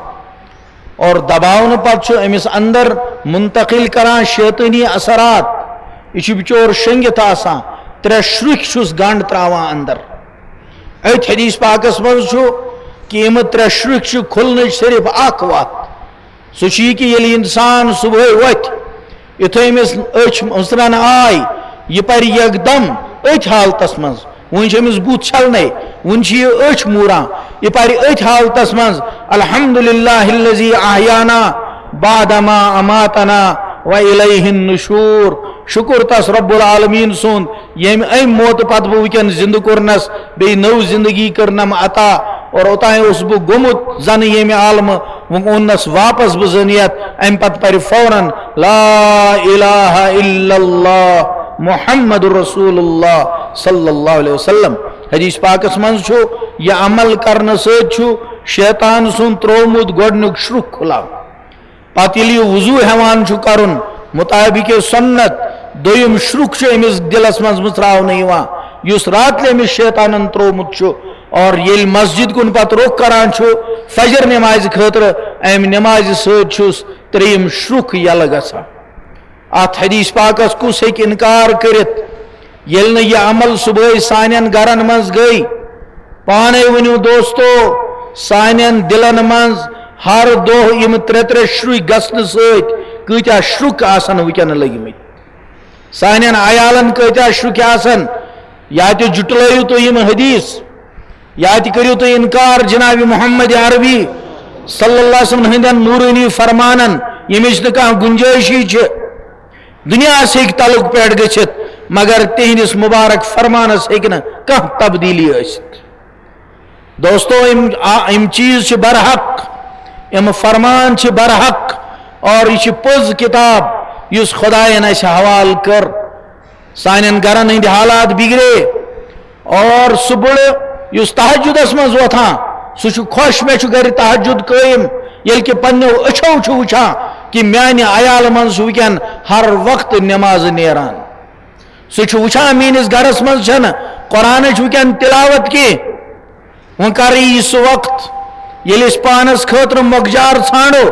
اور دباؤن پتہٕ چھُ أمِس اندر منتقل کران شیطٲنی اثرات یہ بچور شنگت آسان 3 شرک چھُس گنڈ تراوان اندر ات حدیث پاکس مز چھُ کہ یم 3 شرک چھُ کھلنٕچ صرف اکھ وتھ سُہ چھُ یہِ کہِ ییٚلہِ انسان صبح وتھِ یُتھُے أمِس أچھ مٕژرن آے یہِ پرِ یکدم أتھۍ حالتس منٛز وۄنۍ چھُ أمِس بُتھ چھلنے وۄنۍ چھِ یہِ أچھ موٗران یہِ پرِ أتھۍ حالتس منٛز الحمدللہ الذی احیانا بعدما اماتنا وإلیہ النشور شکر تس رب العالمین سُنٛد ییٚمۍ امہِ موتہٕ پتہٕ بہٕ وٕنکٮ۪ن زندٕ کوٚرنس بیٚیہِ نٔو زندگی کٔرنم عطا اور اوتانۍ اوسُس بہٕ گوٚمُت زنہٕ ییٚمہِ عالمہٕ وۄنۍ اوننس واپس بہٕ زن یتھ امہِ پتہٕ پرِ فوراً لا الہ الا اللہ محمد رسول اللہ صلی اللہ علیہ وسلم حدیث پاکس منٛز چھُ یہِ عمل کرنہٕ سۭتۍ چھُ شیطان سُنٛد تروومُت گۄڈنیُک شرک کھُلان پتہٕ ییٚلہِ یہِ وضوٗ ہٮ۪وان چھُ کرُن مطابق سنت دوٚیِم شرک چھُ أمِس دلس منٛز مٕژراونہٕ یِوان یُس راتلہِ أمِس شیطانن تروومُت چھُ اور ییٚلہِ مسجد کُن پتہٕ رُخ کران چھُ فجر نمازِ خٲطرٕ امہِ نمازِ سۭتۍ چھُس 3یِم شرک یلہٕ گژھان ات حدیث پاکس کُس ہیٚکہِ انکار کٔرِتھ ییٚلہِ نہٕ یہِ عمل صبحٲے سانٮ۪ن گرن منٛز گٔے پانے ؤنِو دوستو سانٮ۪ن دلن منٛز ہر دۄہ یِم 3 شرک گژھنہٕ سۭتۍ کۭتیاہ شرک آسن وٕنکٮ۪ن لٔگمٕتۍ سانٮ۪ن عیالن کۭتیاہ شرک آسن یا تہِ جُٹلٲیِو تُہۍ یِم حدیث یا تہِ کٔرِو تُہۍ انکار جناب محمد عربی صلی اللہ علیہ وسلم ہٕنٛدٮ۪ن نوٗرٲنی فرمانن ییٚمِچ نہٕ کانٛہہ گُنجٲیشی چھِ دُنیاہس ہیٚکہِ تلُک پٮ۪ٹھ گٔژھِتھ مگر تِہنٛدِس مُبارک فرمانس ہیٚکہِ نہٕ کانٛہہ تبدیٖلی ٲسِتھ دوستو یِم چیٖز چھِ برحق یِم فرمان چھِ برحق اور یہ چھِ پوٚز کِتاب یُس خۄدایَن اَسہِ حوالہٕ کٔر سانٮ۪ن گرن ہٕنٛدۍ حالات بِگڑے اور سُہ بُڑٕ یُس تہجدس منٛز وۄتھان سُہ چھُ خۄش مےٚ چھُ گرِ تہجد قٲیِم ییٚلہِ کہِ پننیو أچھو چھُ وٕچھان کہ میانہِ عیالہٕ منٛز چھُ وٕنکٮ۪ن ہر وقتہٕ نٮ۪مازٕ نیران سُہ چھُ وٕچھان میٲنِس گرس منٛز چھنہٕ قرآنٕچ وٕنکٮ۪ن تِلاوت کینٛہہ وۄنۍ کر یی سُہ وقت ییٚلہِ أسۍ پانس خٲطرٕ مۄکجار ژھانڈو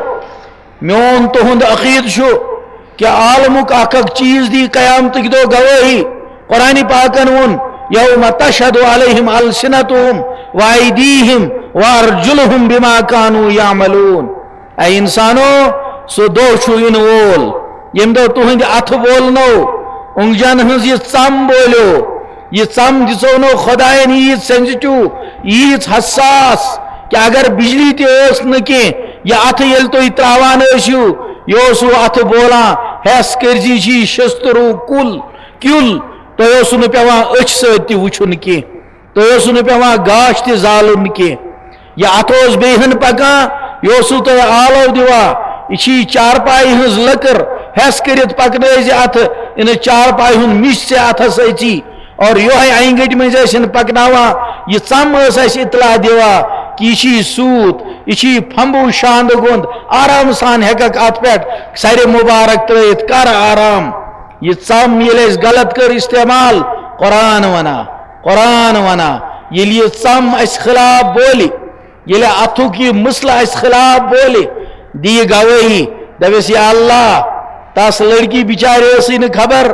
میون تُہُنٛد عقیٖدٕ چھُ کہ عالمُک اکھ اکھ چیٖز دی قیامتٕکۍ دۄہ گوٲہی قرآنِ پاکن ووٚن یوم تشہد علیہم السنتہم وایدیہم وارجلہم بما کانوا یعملون اے انسانو سُہ دۄہ چھُ یِنہٕ وول ییٚمہِ دۄہ تُہنٛدِ اَتھٕ بولنو اوٚنٛگجن ہٕنٛز یہِ ژم بولیو یہِ ژم دِژونو خۄداین ییٖژ سینزٹِو ییٖژ حساس کہ اگر بجلی تہِ ٲس نہٕ کینٛہہ یہِ اَتھٕ ییٚلہِ تُہۍ تراوان ٲسِو یہِ اوس ہُہ اَتھٕ بولان ہٮ۪س کٔرزِ چھِ شستروٗ کُل کیُل تۄہہِ اوسوٕ نہٕ پیٚوان أچھ سۭتۍ تہِ وٕچھُن کینٛہہ تۄہہِ اوسوٕ نہٕ پیٚوان گاش تہِ زالُن کینٛہہ یہِ اَتھٕ اوس بیٚیہِ ہن پَکان یہِ اوسوٕ تۄہہِ آلو دِوان یہِ چھِ یہِ چارپایہِ ہٕنٛز لٔکٕر ہٮ۪س کٔرِتھ پَکنٲیزِ اَتھٕ اِنہٕ چارپایہِ ہُنٛد مِش ژےٚ اَتھس أژی اور یِہوٚے اَنہِ گٔٹۍ منٛز ٲسِن پَکناوان یہِ ژَم ٲس اَسہِ اطلاع دِوان کہ یہ چھ سوت یہ چھ پھمبو شاند گوند آرام سان ہیکک ات پہ سر مبارک ترت کر آرام یہ ژم یل اس غلط کر استعمال قرآن ونا یل یہ ژم اس خلاف بولی یل اتھک یہ مسئلہ اس خلاف بولی دی گواہی دپس یا اللہ تس لڑکی بچارے اسی نہ خبر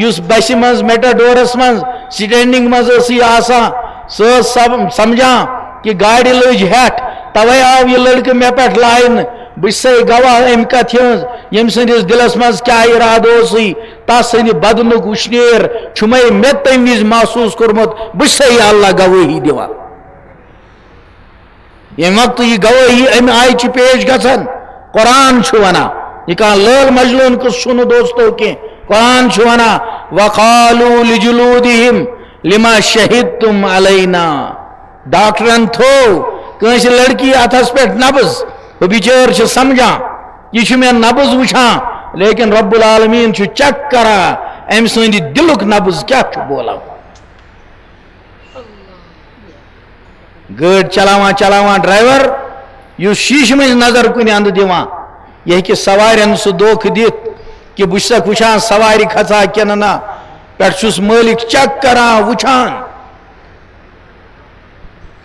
اس بس مز میٹاڈورس مز سٹینڈنگ مز اسی آسان سب سمجھان کہ گاڑی لج ہٹ توے آو یہ لڑکہ مے پہ لائن بس گواہ ام کت یم سندس دلس مز کیا ارادہ اسی تس سند بدنک وشنیر چھمے مے تم وز محسوس کورمت بس اللہ گواہی دِوان یم وقت یہ گواہی ام آئی چھ پیش گژھان قرآن چھ ونان یہ کہاں لال مجلون کس چھنہ دوستو کی قرآن چھ ونان وقالوا لجلودہم لما شہدتم علینا ڈاکٹرن تھو کنس لڑکی اتھس پہ نبز وہ بچار سمجھان یہ میں نبز وچھان لیکن رب العالمین چیک کران ام سند دلک نبز کیا بولان گاڑی چلاوان ڈرائیور اس شیش مز نظر کن اند دیوان یہ کہ سوارن سہ دھوکہ دت کہ بہ چھسک وچھان سواری کھژا کن نا پہ چھس مالک چیک کران وچھان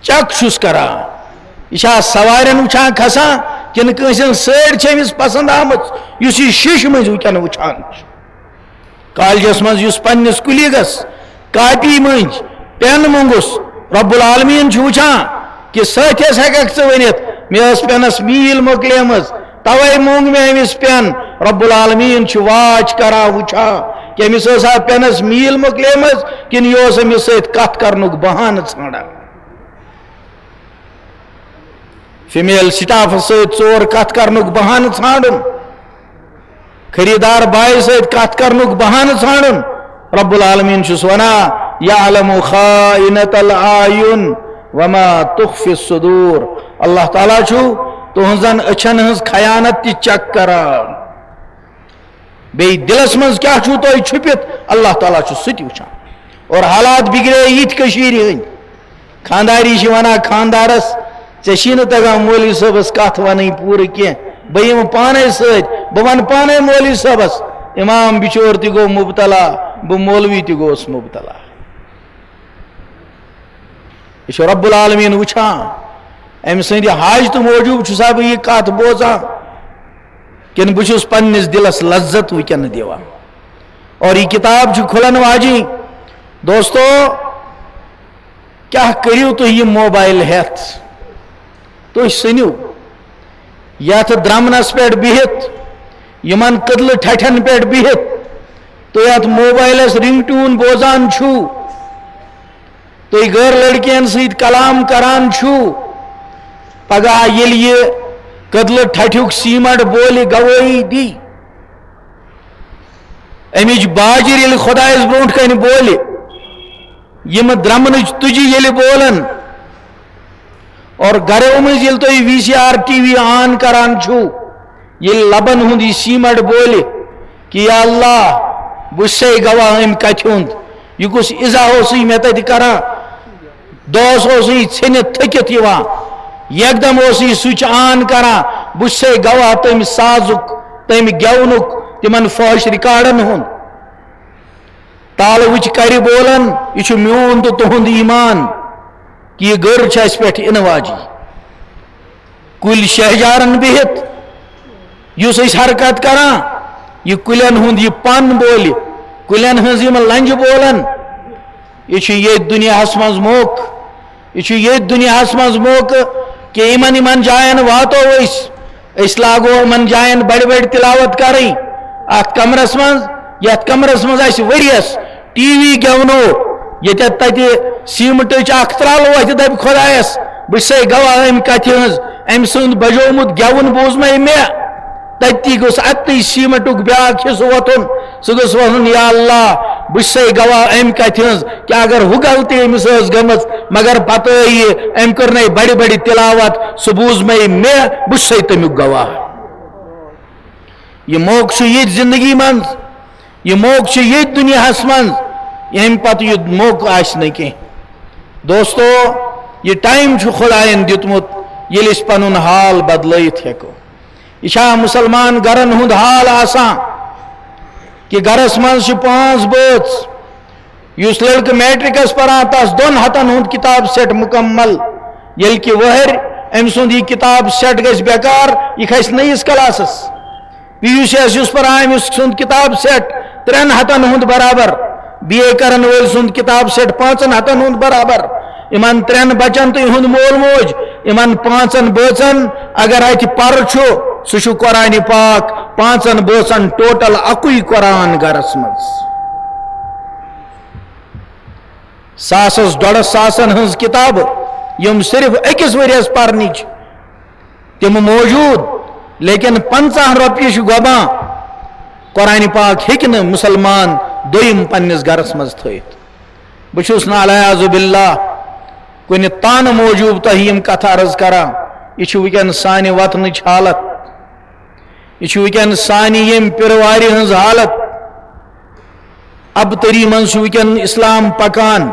چک چھس کران یہ سوارن وچھان کھسان کن کنسن سیر چمس پسند آمت اس یہ شیش مز ونکن وچھان کالجس مز اس پنس کلیگس کاپی مز پین مونگس رب العالمین وچھان کہ ستھس ہیکک ژٕ ؤنِتھ مے ٲس پینس میل مۄکلیمٕژ توے مونگ مے أمِس پین رب العالمین واچ کران وچھان کہ أمِس ٲسا پینس میل مۄکلیمٕژ کِنہٕ یہِ اوس أمِس سۭتۍ کتھ کرنُک بہانہٕ ژھانڈان فیمیل سٹاف ست ژور کت کرنک بہانہ ژھانڈن خریدار بائی ست کت کرنک بہانہ ژھانڈن رب العالمین چھس ونان یعلم خائنۃ الاعین وما تخفی الصدور اللہ تعالیٰ چھو تہنزن اچھن ہز خیانت تی چک کران بی دلس منز کیا چھو تو چھپت اللہ تعالیٰ چھو ستی وچھان اور حالات بگڑے یت کشیری ہن خانداری چھ ونان خاندارس ژےٚ تگان مولوی صٲبس کتھ ونٕنۍ پوٗرٕ کینٛہہ بہٕ یِمہٕ پانے سۭتۍ بہٕ ونہٕ پانے مولوی صٲبس امام بچور تہِ گوٚو مبتلا بہٕ مولوی تہِ گوس مبتلا یہ چھُ رب العالمین وٕچھان أمۍ سٕنٛدِ حاجتہٕ موٗجوٗب چھُسا بہٕ یہِ کتھ بوزان کِنہٕ بہٕ چھُس پننِس دلس لذت وٕنکٮ۪ن دِوان اور یہ کتاب چھِ کھُلن واجِنۍ دوستو کیٛاہ کٔرِو تُہۍ یہِ موبایل ہٮ۪تھ تُہۍ سٔنِو یتھ درمنس پہ بہت یمن کدلہ ٹھٹھن پہ بہت تُہۍ اتھ موبائلس رنگ ٹون بوزان چھو تُہۍ غٲر لڑکین سۭتۍ کلام کران چھو پگاہ ییٚلہِ یہِ کدلہ ٹھٹھیُک سیمٹ بولہِ گوٲہی دی امِچ باجر ییٚلہِ خۄدایس برونٛٹھ کنہِ بولہِ یِم درمنٕچ تُجہِ ییٚلہِ بولن اور گھروں مز یل تھی وی سی آر ٹی وی آن کران چھو یل لبن ہند یہ سیمٹ بولہِ کہ یا اللہ بس گواہ ام کتھ ہند یہ کس اضا اسی مے تتہ کران دہس اسی ژھنتھ تھکت یوان یکدم اسی سوئچ آن کران بس گواہ تم سازک تم گیونک تمن فحش ریکارڈن ہند تال وچ کر بولن یہ میون تو تہند ایمان کہ یہ گر اس پہ ان واجی کل شہجارن بہت اس حرکت کران یہ کلین ہند یہ پن بول کلین ہز لنج بولن یہ دنیا مز موقع یہ دنیا مز موقع کہ ان جائن واتو اس لاگو ان جائن بڑ بڑ تلاوت کریں ات کمرس مز یت کمرس مز وریس ٹی وی گونو یہ تتہ سیمٹچ اخ ترالو ات دپ خدایس بس گواہ ام کتھ ہز ام سند بجومت گون بوزمے مے تتی گوس اتی سیمٹک بیاکھ حصہ وتن سہ گوس ون یا اللہ بس گواہ ام کت ہز کہ اگر ہو غلطی امس گمز مگر پتہ ام کر بڑی بڑی تلاوت سہ بوز میں بس تمیک گواہ یہ موقع یہ زندگی من یہ موقع یہ دنیا من ام پتہ یہ موقع آس نا کی دوستو یہ ٹائم خدائن دیتمت یل اس پنن حال بدلائت ہیکو یہ مسلمان گرن ہند حال آسان کہ گرس من 5 بٲژ اس لڑکہ میٹرکس پران تس 2 ہتن ہند کتاب سیٹ مکمل یل کہ وہر ام سند یہ کتاب سیٹ گژھِ بیکار یہ کھسہِ نئیس کلاسس پی یو سی اس پران امس سند کتاب سیٹ 3 ہتن ہند برابر بی اے کرن ول سند کتاب سیٹ 5 ہتن ہند برابر امن 3 بچن تو یہند مول موج امن 5 بٲژن اگر اتہ پر سہ قرآن پاک 5 بٲژن ٹوٹل اکوئی قرآن گرس مز ساسس 1.5 ہز کتاب یم صرف اکس ورس پرنچ تم موجود لیکن 50 رۄپیہِ گوباں قرآن پاک ہیٚکہِ مسلمان دویم پنس گرس مز تھٲیِتھ بہ چھُس نہٕ العیاذ باللہ کُنہِ تانہٕ موجوب تۄہہِ یِم کتھ عرض کران یہ چھُ وٕنکٮ۪ن سانہِ وطنٕچ حالت یہ چھُ وٕنکٮ۪ن سانہِ ییٚمہِ پیروارِ ہٕنٛز حالت ابتری منٛز چھُ وٕنکٮ۪ن اسلام پکان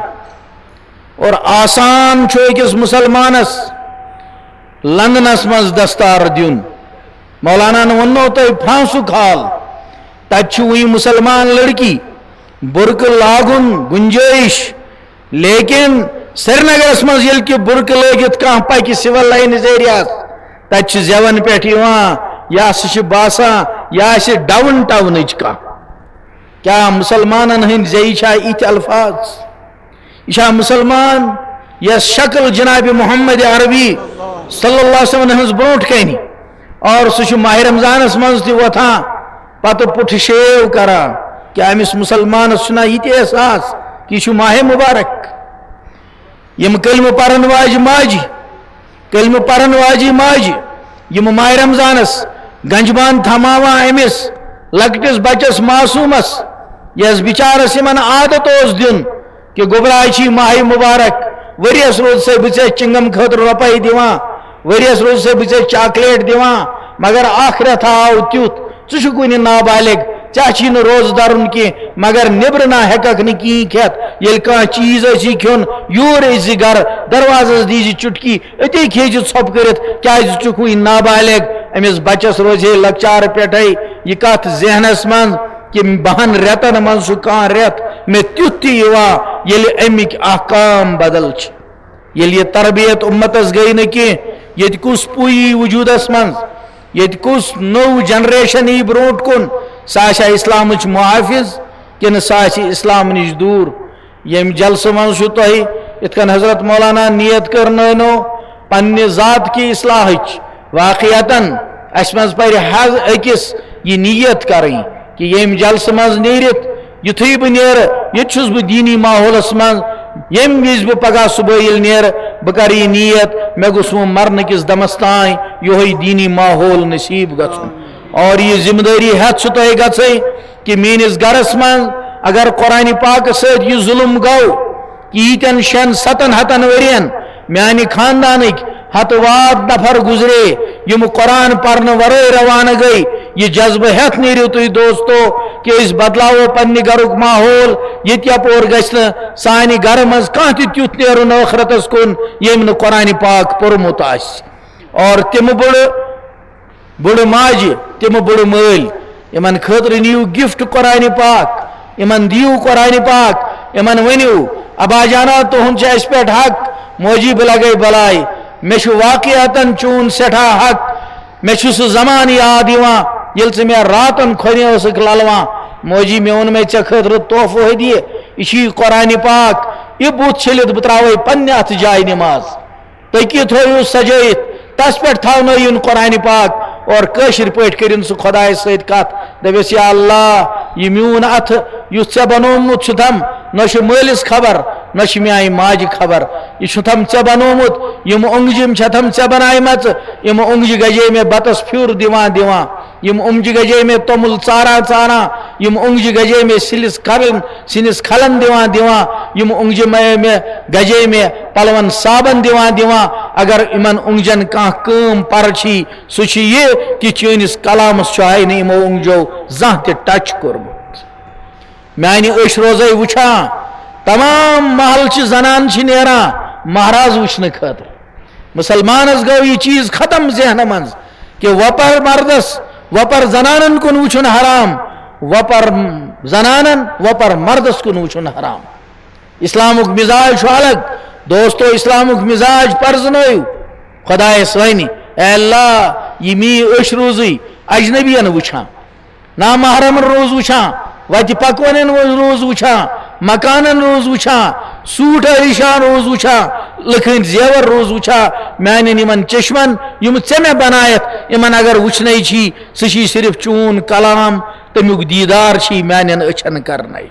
اور آسان چھُ أکِس مسلمانس لندنس منٛز دستار دیُن مولانا ونو تۄہہِ فرانسُک حال تتہِ چھُ وٕنہِ مسلمان لڑکی برقع لاگُن گنجٲیش لیکن سرینگرس مز یل کہ برقع لٲگِتھ کانٛہہ پکہِ سِول لائنز ایریاہس تتہِ چھِ زیون پٮ۪ٹھ یِوان یا سُہ چھُ باسان یا آسہِ ڈاوُن ٹاونٕچ کانٛہہ کیا مسلمانن ہٕنٛدۍ زیٚیہِ چھا یِتھۍ الفاظ یہ چھا مسلمان یس شکل جناب محمد عربی صلی اللہ علیہ وسلم ہٕنٛز برونٛٹھ کنہِ اور سُہ چھُ ماہ رمضانس منٛز تہِ وۄتھان پتہٕ پُٹھٕ شیو کران کیا أمِس مسلمانس چھُنا یہِ تہِ احساس کہ یہِ چھُ ماہ مبارک یم کلمہ پرن واجہِ ماجہِ کلمہ پرن واجہِ ماجہِ یم ماہ رمضانس گنجبان تھماوان أمِس لۄکٹِس بچس معصوٗمس یس بچارس یمن عادت اوس دیُن کہ گوبراے چھی ماہ مبارک ؤریس روز سے بچے چنگم خٲطرٕ رۄپے دِوان ؤریس روز سے بچے چاکلیٹ دِوان مگر اکھ رٮ۪تھ آو تیُتھ ژٕ چھُکھ وُنہِ نابالغ ژےٚ چھی نہٕ روزٕ درُن کینٛہہ مگر نیبرٕ نا ہٮ۪ککھ نہٕ کِہیٖنۍ کھٮ۪تھ ییٚلہِ کانٛہہ چیٖز ٲسی کھیوٚن یوٗر ٲسۍ گرٕ دروازس دیٖزِ چُٹکی أتی کھیٚیہِ ژھۄپہٕ کٔرِتھ کیٛازِ ژٕ چھُکھ وُنہِ نابالغ أمِس بچس روزِ ہے لۄکچارٕ پٮ۪ٹھے یہِ کتھ ذہنس منٛز کہ 2 رٮ۪تن منٛز چھُ کانٛہہ رٮ۪تھ مےٚ تیُتھ تہِ یِوان ییٚلہِ اَمِکۍ احکام بدل چھِ ییٚلہِ یہِ تربیت اُمتس گٔے نہٕ کینٛہہ ییٚتہِ کُس پُے یی وجوٗدس منٛز ییٚتہِ کُس نٔو جنریشن یی برونٛٹھ کُن سۄ آسیا اسلامٕچ محافظ کِنہٕ سۄ آسہِ اسلام نِش دوٗر ییٚمہِ جلسہٕ منٛز چھُ تۄہہِ یِتھ کٔنۍ حضرت مولانا نیت کٔر نٲنو پننہِ ذات کہِ اصلاحٕچ واقعیتن اسہِ منٛز پرِ حظ أکِس یہِ نیت کرٕنۍ کہ ییٚمہِ جلسہٕ منٛز نیٖرِتھ یُتھُے بہٕ نیرٕ ییٚتہِ چھُس بہٕ دیٖنی ماحولس منٛز ییٚمہِ وِزِ بہٕ پگاہ صُبحٲے ییٚلہِ نیرٕ بہٕ کرٕ یہِ نیت مےٚ گوٚژھ وۄنۍ مرنہٕ کِس دمس تانۍ یِہوے دیٖنی ماحول نصیٖب گژھُن اور یہ ذمہ داری ہیتھ چھُ تۄہہِ گژھٕنۍ کہ میٲنِس گرس منٛز اگر قرآن پاکس سۭتۍ یہِ ظُلم گوٚو کہ ییٖتٮ۪ن 6-7 ہتن ؤرین میانہِ خاندانٕکۍ ہتہٕ واد نفر گزرے یم قرآن پرنہٕ ورٲے روانہٕ گٔے یہ جذبہٕ ہیتھ نیٖرِو تُہۍ دوستو کہ أسۍ بدلاوو پننہِ گرُک ماحول ییٚتہِ یپور گژھِ نہٕ سانہِ گرٕ منٛز کانٛہہ تہِ تیُتھ نیرُن ٲخرتس کُن ییٚمۍ نہٕ قرآن پاک پوٚرمُت آسہِ اور تِمہٕ بُڑٕ ماجہِ تِمہٕ بُڑٕ مٲلۍ یمن خٲطرٕ نِیِو گفٹ قرآن پاک یمن دِیِو قرآن پاک یمن ؤنِو ابا جانا تُہُنٛد چھُ اَسہِ پٮ۪ٹھ حق موجی بہٕ لگے بلاے مےٚ چھُ واقعاتن چون سٮ۪ٹھاہ حق مےٚ چھُ سُہ زمانہٕ یاد یِوان ییٚلہِ ژٕ مےٚ راتن کھۄنہِ ٲسٕکھ للوان موجی مےٚ ووٚن ژےٚ خٲطرٕ تحفہٕ ہدیہِ یہِ چھُے قرآن پاک یہِ بُتھ چھٔلِتھ بہٕ تراوے پننہِ اَتھٕ جاے نماز پٔکِو تھٲیِو سجٲیِتھ تس پٮ۪ٹھ تھاونٲیُن قرآن پاک اور کٲشِر پٲٹھۍ کٔرِن سُہ خۄدایَس سۭتۍ کتھ دٔپِس یا اللہ یہِ میون اَتھٕ یُس ژےٚ بنوومُت چھُتھم نہ چھُ مٲلِس خبر نہ چھُ میانہِ ماجہِ خبر یہِ چھُتھم ژےٚ بنوومُت یِم اوٚنٛگجہِ چھتھم ژےٚ بنایمژٕ یِم اوٚنٛگجہِ گجے مےٚ بتس پھیُر دِوان یِم اوٚنٛگجہِ گجے مےٚ توٚمُل ژاران یم اونگجہ گجے میں سنس کھلن دیوان یم اونگجہ میں گجے میں پلون صابن دیوان اگر امن اونگجن کان کام پرچی سہ یہ کہ چینس کلامس آئی نی یمو اونگجو زان تہ ٹچ کورمت میانہ أچھ روزے وچھان تمام محل چہ زنان چھ نیران مہراز وچھنے خاطر مسلمانس گو یہ چیز ختم ذہن من کہ وپر مردس وپر زنانن کن وچھن حرام وپر زنانن وپر مردس کن وچھن حرام اسلامک مزاج الگ دوستو اسلامک مزاج پرزنو خدایس ونی اے اللہ یہ می أچھ روزی اجنبین وچھان نامحرمن روز وچھان وتہ پکوانن روز وچھان مکانن روز وچھان سوٹ عیشان روز وچھان لکھن زیور روز وچھان میانن یمن چشمن یم ژے مے بنایت یمن اگر وچھنے چھی سہ صرف چون کلام تمیک دیدار چھی میانن أچھن کرنے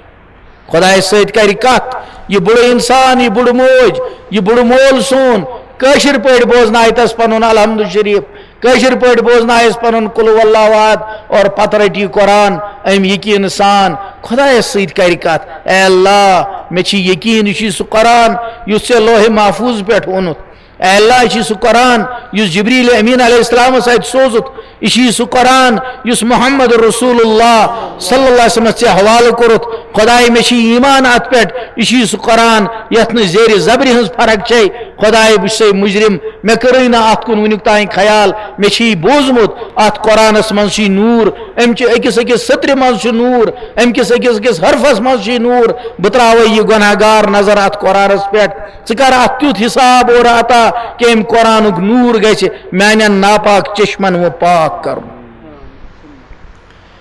خدای ست کر کت یہ بڑ انسان یہ بڑ موج یہ بڑ مول سون کاشر پٲٹھۍ بوزنایتس پنن الحمد شریف کاشر پٲٹھۍ بوزنایس پنن قل هو اللہ احد اور پتہ رٹی قرآن ام یقین سان خدایس ست کر کت اے اللہ مے چھ یقین یہ سہ قرآن یس ژے لوح محفوظ پٮ۪ٹھ ووٚنُتھ اے اللہ یہ سہ قرآن یس جبریل امین علیہ السلام ات سوزت یہ سہ قرآن یس محمد رسول اللہ صلی اللہ علیہ وسلم ژے حوالہ کورت خدائے مے چھ ایمان ات پٮ۪ٹھ یہ سہ قرآن یتھ نہ زیر زبر ہنز فرق چھ خدائے بہ چھُسے مجرم مے کٔرٕے نہٕ ات کُن وٕنیُک تام خیال مے چھ بوزمُت ات قرآنس منٛز چھ نوٗر امہِ چہِ أکِس أکِس سطرِ منٛز چھ نوٗر امہِ کِس أکِس أکِس حرفس منٛز چھ نوٗر بہٕ ترٛاوے یہِ گۄناہگار نظر ات قرآنس پٮ۪ٹھ ژٕ کر ات تیُتھ حساب اور عطا کہ امہِ قرآنُک نوٗر گژھِ میانٮ۪ن ناپاک چشمن و پاک کرُن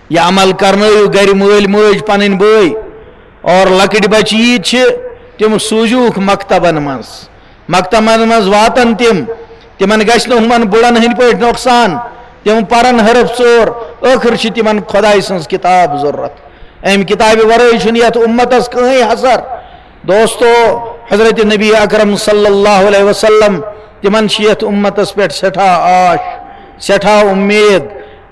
یہ عمل کرنٲیِو گرِ مٲلۍ مٲج پنٕنۍ بٲے اور لۄکٕٹۍ بچہِ ییٖتۍ چھِ تِم سوٗزِوُکھ مکتبن منٛز واتن تمن گژھِ نہٕ ہُمن بُڑن ہٕنٛدۍ پٲٹھۍ نۄقصان تم پرن حرف ژور ٲخر چھِ تمن خۄداے سٕنٛز کِتاب ضروٗرت امہِ کِتابہِ ورٲے چھُنہٕ یتھ اُمتس کٕہٕنۍ حسر دوستو حضرت نبی اکرم صلی اللہ علیہ وسلم تمن چھ یتھ اُمتس پٮ۪ٹھ سٮ۪ٹھاہ آش سٮ۪ٹھاہ اُمید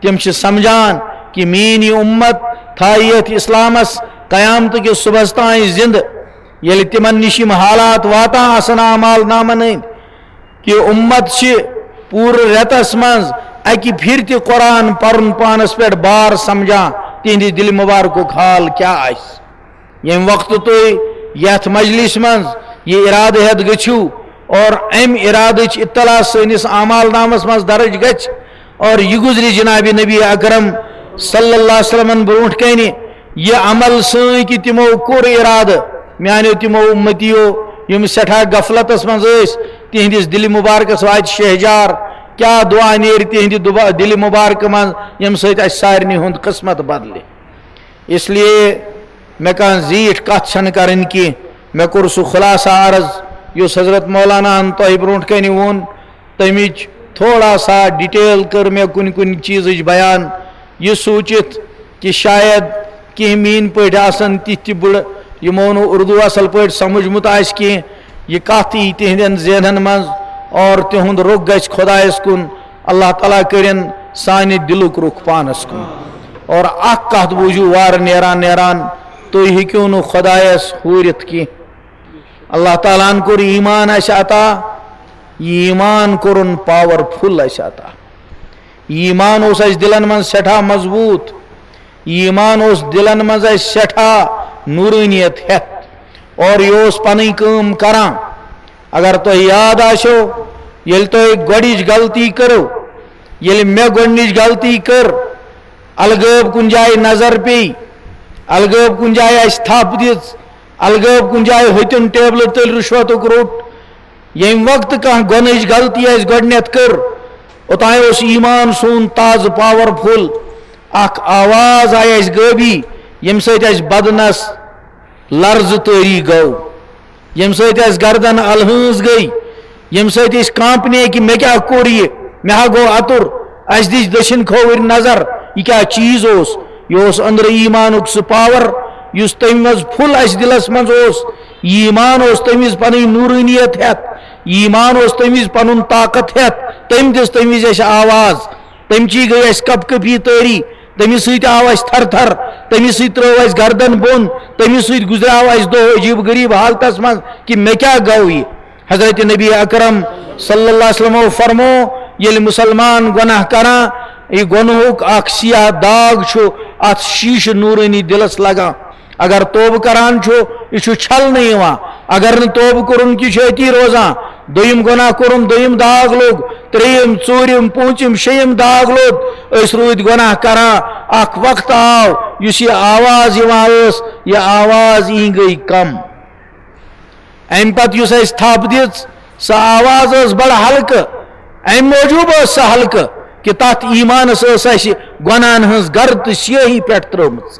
تم چھِ سمجھان کہ میٛٲنۍ یہِ اُمت تھایہِ یتھ اسلامس قیامتہٕ کِس صبحس تام زندٕ ییٚلہِ تمن نِش یِم حالات واتان آسن اعمال نامن ہٕنٛدۍ کہ اُمت چھ پوٗرٕ رٮ۪تس منٛز اکہِ پھِرِ تہِ قرآن پرُن پانس پٮ۪ٹھ بار سمجھان تہنٛدِ دِلہِ مُبارکُک حال کیٛاہ آسہِ ییٚمہِ وقتہٕ تُہۍ یتھ مجلس منٛز یہِ ارادٕ ہٮ۪تھ گٔژھِو اور امہِ ارادٕچ اطلاع سٲنِس اعمال نامس منٛز درج گژھِ اور یہ گزرِ جناب نبی اکرم صلی اللہ علیہ وسلم برونٛٹھ کنہِ یہ عمل سٲنۍ کہ تِمو کوٚر ارادٕ میانیو تِمو اُمتیو یم سٮ۪ٹھاہ غفلتس منٛز ٲسۍ تہنٛدِس دِلہِ مُبارکس واتہِ شہجار کیٛاہ دعا نیرِ تہنٛدِ دِلہِ مُبارکہٕ منٛز ییٚمہِ سۭتۍ اسہِ سارنٕے ہُنٛد قسمت بدلہِ اس لیے مےٚ کانٛہہ زیٖٹھ کتھ چھنہٕ کرٕنۍ کینٛہہ مےٚ کوٚر سُہ خُلاصہ عرض یُس حضرت مولانا ہن تۄہہِ برونٛٹھ کنہِ ووٚن تمِچ تھوڑا سا ڈِٹیل کٔر مےٚ کُنہِ چیٖزٕچ بیان یہِ سوٗنٛچِتھ کہ شاید کینٛہہ میٛٲنۍ پٲٹھۍ آسن تِتھۍ تہِ بٕڑٕ یِمو نہٕ اردو اصل پٲٹھۍ سمجھمُت آسہِ کینٛہہ یہِ کتھ یی تِہنٛدٮ۪ن ذہنن منٛز اور تِہُنٛد رُخ گژھِ خۄدایس کُن اللہ تعالیٰ کٔرِنۍ سانہِ دِلُک رُخ پانس کُن اور اکھ کتھ بوٗزِو وارٕ نیران تُہۍ ہیٚکِو نہٕ خۄدایس ہوٗرِتھ کینٛہہ اللہ تعالیٰ ہن کوٚر ایٖمان اسہِ عطا یہِ ایٖمان کوٚرُن پاور فُل اسہِ عطا یہِ ایٖمان اوس اسہِ دِلن منٛز سٮ۪ٹھاہ مضبوٗط یہِ ایٖمان اوس دِلن منٛز اسہِ سٮ۪ٹھاہ نوٗرٲنیت ہٮ۪تھ اور یہِ اوس پنٕنۍ کٲم کران اگر تۄہہِ یاد آسیو ییٚلہِ تۄہہِ گۄڈٕنِچ غلطی کٔرٕو ییٚلہِ مےٚ گۄڈٕنِچ غلطی کٔر الغٲب کُنہِ جایہِ نظر پیٚیہِ الغٲب کُنہِ جایہِ اسہِ تھپھ دِژ الغٲب کُنہِ جایہِ ہوٚتِن ٹیبلہٕ تٔلۍ رُشوتُک روٚٹ ییٚمہِ وقتہٕ کانٛہہ گۄنٕچ غلطی اسہِ گۄڈٕنٮ۪تھ کٔر اوٚتام اوس ایٖمان سون تازٕ پاور فُل اکھ آواز آیہِ اسہِ غٲبی ییٚمہِ سۭتۍ اسہِ بدنس لرزٕ تٲری گوٚو ییٚمہِ سۭتۍ اسہِ گردن الہٲنز گٔے ییٚمہِ سۭتۍ أسۍ کانٛپنے کہ مےٚ کیٛاہ کوٚر یہِ مےٚ ہا گوٚو اَتُر اسہِ دِژ دٔچھِنۍ کھووٕرۍ نظر یہِ کیٛاہ چیٖز اوس یہِ اوس أنٛدرٕ ایٖمانُک سُہ پاور یُس تمہِ منٛز پھُل اسہِ دِلس منٛز اوس یہِ ایٖمان اوس تمہِ وِزِ پنٕنۍ نوٗرٲنیت ہٮ۪تھ یہِ ایٖمان اوس تمہِ وِزِ پنُن طاقت ہٮ۪تھ تٔمۍ دِژ تمہِ وِزِ اسہِ آواز تمچی گٔے اسہِ کپ کپی تٲری تمس ست آو اس تھر تھر، تمس ست ترو اس گردن بون، تمس ست گزراو اس دو عجیب غریب حالتس من کہ مے کیا گو یہ. حضرت نبی اکرم صلی اللہ علیہ وسلم فرمو یل مسلمان گناہ کران یہ گنہک اخ سیاہ داغ چھو ات شیش نورانی دلس لگان. اگر توب کران چھو یہ چھل نہیں یوان، اگر نہ توب کرن کی چھتی روزان. دویم گناہ کرن دویم داغ لوگ، تریم ژورم پونچم شیم داغ لوگ، اس رود گناہ کران. اخ وقت آو اس یہ آواز یوان اس یہ آواز این گئی کم. ام پت اس اس تھپ دِژ سہ آواز اس بڑا ہلکہ، ام موجوب اس سہ ہلکہ کہ تات ایمانس اس اس گناہن ہنز گرد سیاہی پیٹ ترمز.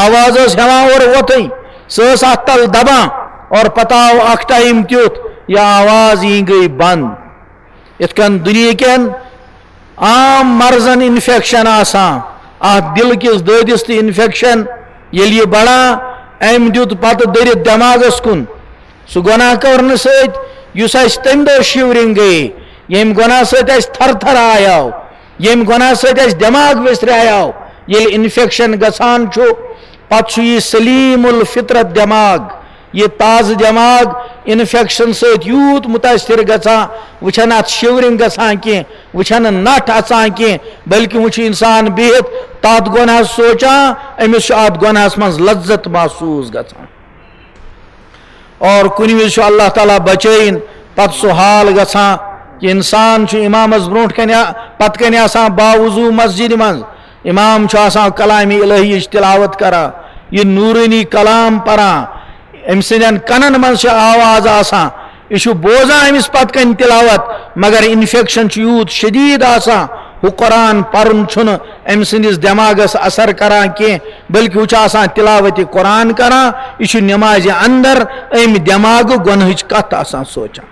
آواز اس ہیوان اور وتھن سہ اس ات تل دبان اور پتہ آو اخ ٹائم تیُتھ یہ آواز این گئی بند. ات کن دنیا کین عام مرضن انفیکشن آسان، ات دل کس دٲدِس تہ انفیکشن ییٚلہِ یہ بڑان ام دیُت پتہ دٔرِتھ دٮ۪ماغس کُن. سہ گناہ کرنے ست اس تم دہ شیورنگ گئی، یم گناہ ست تھر تھر آیو، یم گناہ ست دماغ وسریو. یل انفیکشن گسان چھو پتہ یہ سلیم الفطرت دماغ، یہ تازہ دماغ انفیکشن ست یوت متاثر گسان، وچھن ات شیورنگ گسان کی، وچھن نٹ اچان کی، بلکہ وچھ انسان بہت تات گناہ سوچان امس ات گناہس من لذت محسوس گسان. اور کن وز اللہ تعالیٰ بچین پتہ سہ حال گسان کہ انسان امامس برو کن پتہ کن آسان باوضو مسجد من، امام آسان کلام الہی تلاوت کران، یہ نورانی کلام پران، ام سندین کنن من آواز آسان، یہ بوزان امس پتہ کن تلاوت، مگر انفیکشن یوت شدید آسان وہ قرآن پرن چھن ام سندس دماغس اثر کران کی، بلکہ وہ آسان تلاوت قرآن کران، یہ نماز اندر ام دماغ گنہچ کت آسان سوچان.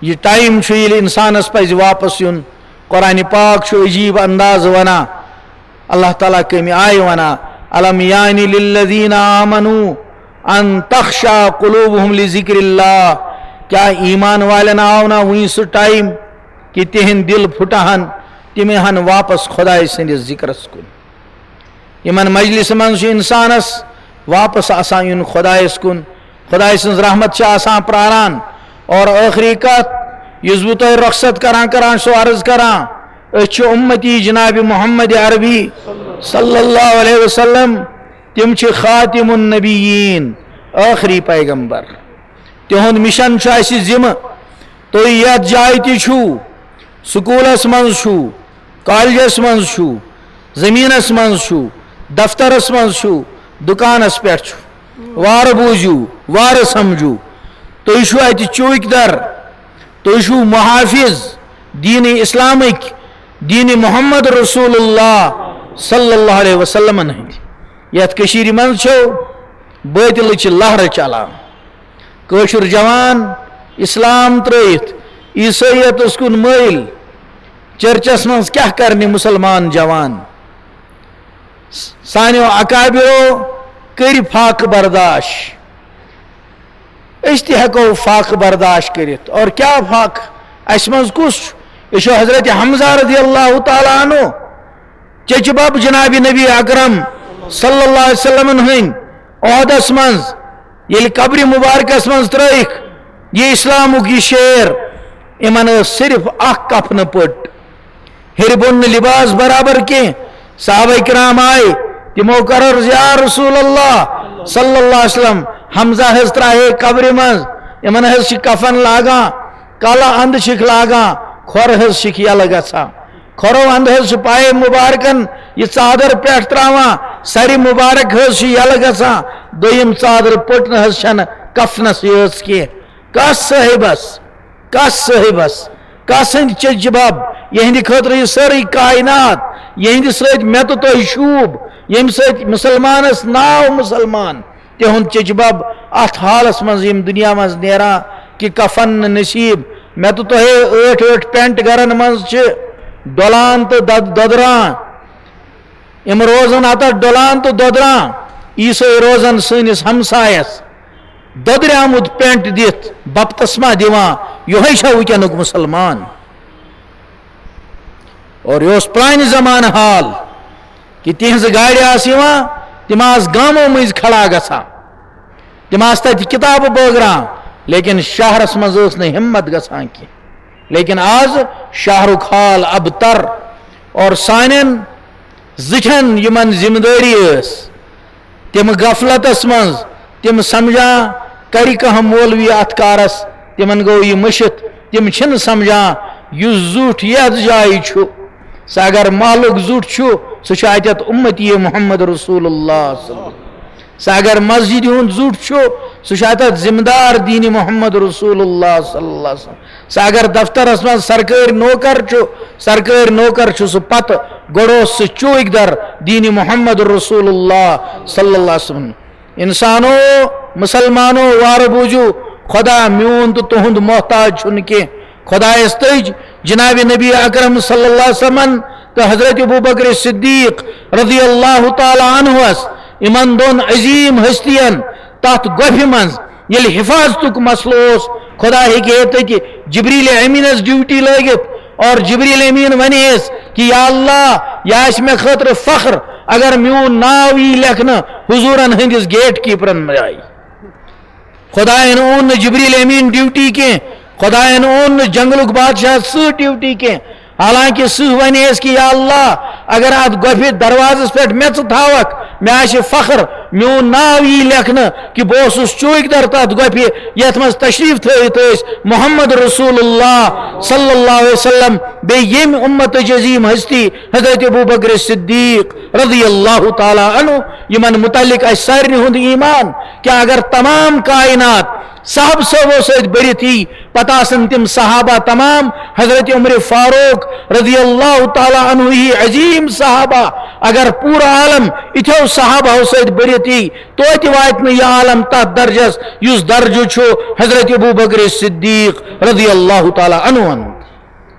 یہ ٹائم یل انسانس پز واپس یون. قرآن پاک عجیب انداز ونان، اللہ تعالیٰ کمی آئے ونان الم یانی للذین آمنوا ان تخشع قلوبہم لذکر اللہ. کیا ایمان والن آو نا وہیں سہ ٹائم کہ تہند دل پھٹہن تم ہن واپس خدائے سندس ذکرس کن. یمن مجلس من انسانس واپس آسان یون خدائس کن، خدائے سن رحمت آسان پراران. اور آخری کت یس بہ تہ رخصت کران سو عرض کران اچھ امتی جناب محمد عربی صلی اللہ علیہ وسلم تم چھ خاتم النبیین، آخری پیغمبر. تہند مشن اس ذمہ تو یت جائے تہ چھو، سکولس من چھو، کالجس من چھو، زمینس من چھو، دفترس من چھو، دکانس پہ چھو، وار بوزو وار سمجھو. تھی چھو اتہ چوک در، تھی چھو محافظ دین اسلامک، دین محمد رسول اللہ صلی اللہ علیہ وسلم ہند. یت کشیر من چھو باطل چھ لہر چلان، کشر جوان اسلام ترائت عیسائیت اس کن مائل، چرچس من کیا کرنے مسلمان جوان. سانو اکابرو کر فاقہ برداشت، اس تہ ہیکو فاقہ برداشت کرت. اور کیا فاقہ اس من کس یہ حضرت حمزہ رضی اللہ تعالیٰ عنہ چچ بب جناب نبی اکرم صلی اللہ علیہ وسلم ہند عہدس من یل قبر مبارکس من ترائک یہ اسلامک یہ شیر. امن صرف اخ کفن پٹ، ہر بن لباس برابر کی. صحابہ کرام آئے تمو کر عرض یا رسول اللہ صلی اللہ علیہ وسلم حمزہ حض تراہے قبر مز، امن حض کفن لاگان، کالا اند شک لاگان، کھور حض شک یل گژھان. کھورو اند حض پائے مبارکن یہ ژادر پیٹھ تراوان، سری مبارک حض یل گژھان. دویم ژادر پٹن حض چھن کفنس یٲژ کی. کس صاحبس کس صاحبس کس ہند چچ بب یہند خاطر یہ ساری کائنات یہند ست مے تو تہ شوب یم ست مسلمانس ناو مسلمان تہند چچ بب ات حالس من یم دنیا مز نیران کہ کفن نصیب. مے تو تہ ٲٹھ ٲٹھ پینٹ گرن مز چھ ڈولان تو دودران، یم روزن اتھ ڈولان تو دودران. عیسائی روزن سنس ہمسایس دودریامت پینٹ دت بپتسما دیوان، یہ ونکنک مسلمان. اور یہ پرانہ زمان حال کہ تہذ گاڑی تم گاموں مز کھڑا گژھان تم تت کتاب بٲگران لیکن شہرس مز ہمت گژھان کی لیکن آز شہرک حال ابتر اور سانن زچن یمن ذمہ داری تم غفلتس من تم سمجھان کر کھانا مولوی ات کارس تمن گو یہ مشت تم چھ سمجھان اس زوٹ یت جائے سہ اگر محلک زوٹ سہ اتت امتی محمد رسول اللہ صلی اللہ علیہ وسلم سہ اگر مسجد ہند زوٹ سہ اتت ذمہ دار دین محمد رسول اللہ صلی اللہ علیہ وسلم سہ اگر دفترس من سرکاری نوکر سہ پتہ گوڑ سہ چوک در دین محمد رسول اللہ صلی اللہ علیہ وسلم انسانو مسلمانو وار بوجو خدا میون تو تہند محتاج چھن کی خدا استج جناب نبی اکرم صلی اللہ علیہ وسلم تو حضرت ابوبکر صدیق رضی اللہ تعالی عنہس امن دون عظیم ہستین تات گوفہ من یل حفاظت مسئلہ خدا ہیکہ جبریل امینس ڈیوٹی لگت اور جبریل امین ونیس کہ یا اللہ یہ آس مے خاطر فخر اگر میون ناو ای لکھنا حضورن ہندس گیٹ کیپرن میں خدائن اون جبریل امین ڈیوٹی کی خدائن اون جنگلک بادشاہ سہ ڈیوٹی کی حالانکہ سہ ونیس کہ یا اللہ اگر ات گوفہ دروازس پہ میچ تھاوک مے آس فخر میون ناو ای لکھنا کہ بہس چوک در تات گوفہ یت مز تشریف تھوت محمد رسول اللہ صلی اللہ علیہ وسلم یم امت عظیم ہستی حضرت ابوبکر صدیق رضی اللہ تعالی عنہ یمن متعلق اس سارنی ہند ایمان کہ اگر تمام کائنات صاحب صحبوں سے برت ہی پتہ سن تم صحابہ تمام حضرت عمر فاروق رضی اللہ تعالی عنہ ہی عظیم صحابہ اگر پورا عالم اتھو صحابہ سے برت ہی تو وات یہ عالم تات درجس اس درجہ چھو حضرت ابوبکر صدیق رضی اللہ تعالی عنہ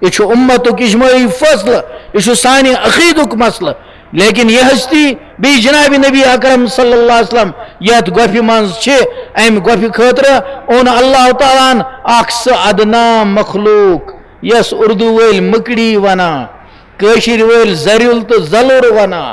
یہ امتک اجماعی فصل یہ سانہ عقیدک مسئلہ لیکن یہ ہستی بی جناب نبی اکرم صلی اللہ علیہ وسلم یت گوفہ من ام گوفہ خاطر اون اللہ تعالیٰ اخ ادنا مخلوق یس اردو ول مکڑی ونا کشر ول زریل تو زلور ونا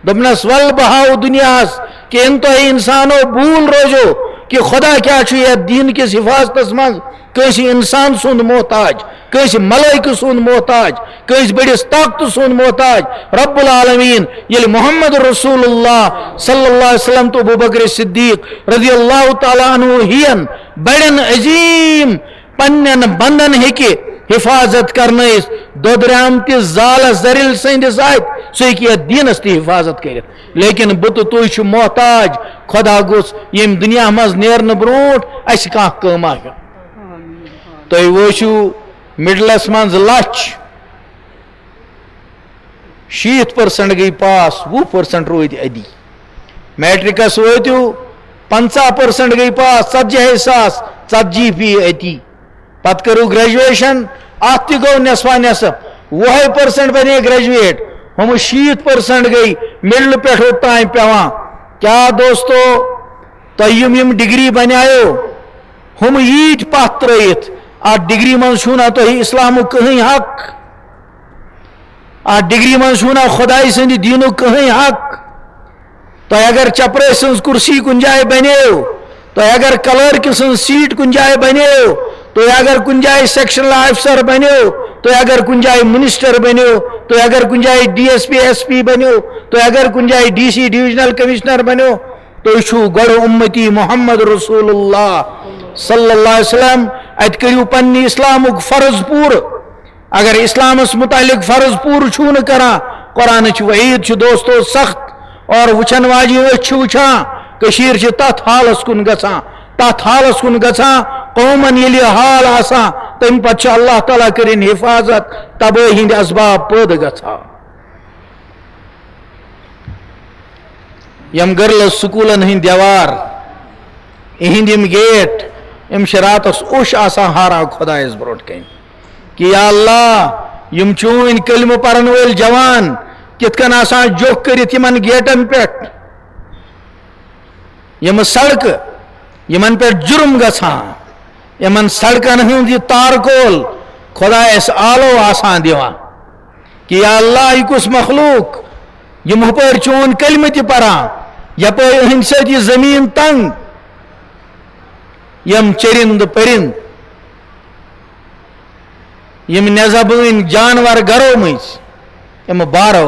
دپنس ول بہاو دنیاس کہ انتہائی انسانو بھول روزو کہ خدا کیا یہ دین کس حفاظت من کنس انسان سند محتاج کنس ملائکہ سند محتاج کنس بڑس طاقت سند محتاج رب العالمین یل محمد رسول اللہ صلی اللہ علیہ وسلم تو ابوبکر صدیق رضی اللہ تعالی عنہ ہین بڑن عظیم پنن بندن ہیکہ حفاظت کرنس دودرام تہ زال زریل سندس آت سہ ہیکہ دینس تہ حفاظت کرت لیکن بت تھی محتاج خدا گوس یم دنیا مز نیرن برونٹ اس کھانا کم آ تھی وچو مڈلس من لچھ 60% گئی پاس 20% رود ادی میٹرکس واتو 50% گئی پاس 40,000 ژتجی اتی پتہ کرو گریجویشن ات تہ گو نصفا نصف 20% بنے گریجویٹ ہم 60% گئی مڈل پہ تان پیوان کیا دوستو تم ڈگری بنایو ہم ییت پتھ ترت ات ڈگری من چھونا تھی اسلام کہیں حق ات ڈگری من چھونا خدائی سند دین کہیں حق تو اگر چپرے سن کرسی کن جائے بنیو تو اگر کلرک سن سیٹ کن جائے بنیو تو اگر کن جائے سیکشنل آفیسر بنیو تو اگر کن جائے منسٹر بنیو تو اگر کن جائے D S P S P بنیو تو اگر کن جائے ڈی سی ڈویژنل کمشنر بنیو تو چھو گڑ امتی محمد رسول اللہ صلی اللہ علیہ وسلم ات کرو پنی اسلامک فرض پور اگر اسلامس متعلق فرض پور چھو نہ کران قرآن وعید دوستو سخت اور وچن واجی وچان کشیر تت حالس کن گژھان قومن یلی حال آسان تم پتہ اللہ تعالیٰ کرن حفاظت تباہی ہند اسباب پید گژھان یم گرلز سکولن ہند دیوار اہند یم گیٹ ام راتس اوش آسان ہاران خدایس بروٹ کن کہ یا اللہ یم چون کلمہ پرن ول جوان کت کن آسان جوک کرت یمن گیٹن پہ یم سڑک یمن پہ جرم گژھان یمن سڑکن ہند یہ تارکول خدایس آلو آسان دیوان کہ یا اللہ یہ کس مخلوق یم ہپر چون کلمہ تہ پران یپر اہند سۭتۍ یہ زمین تنگ یم چرند پرند یم نزبٲنۍ جانور گرو مٔنٛزۍ یم بارو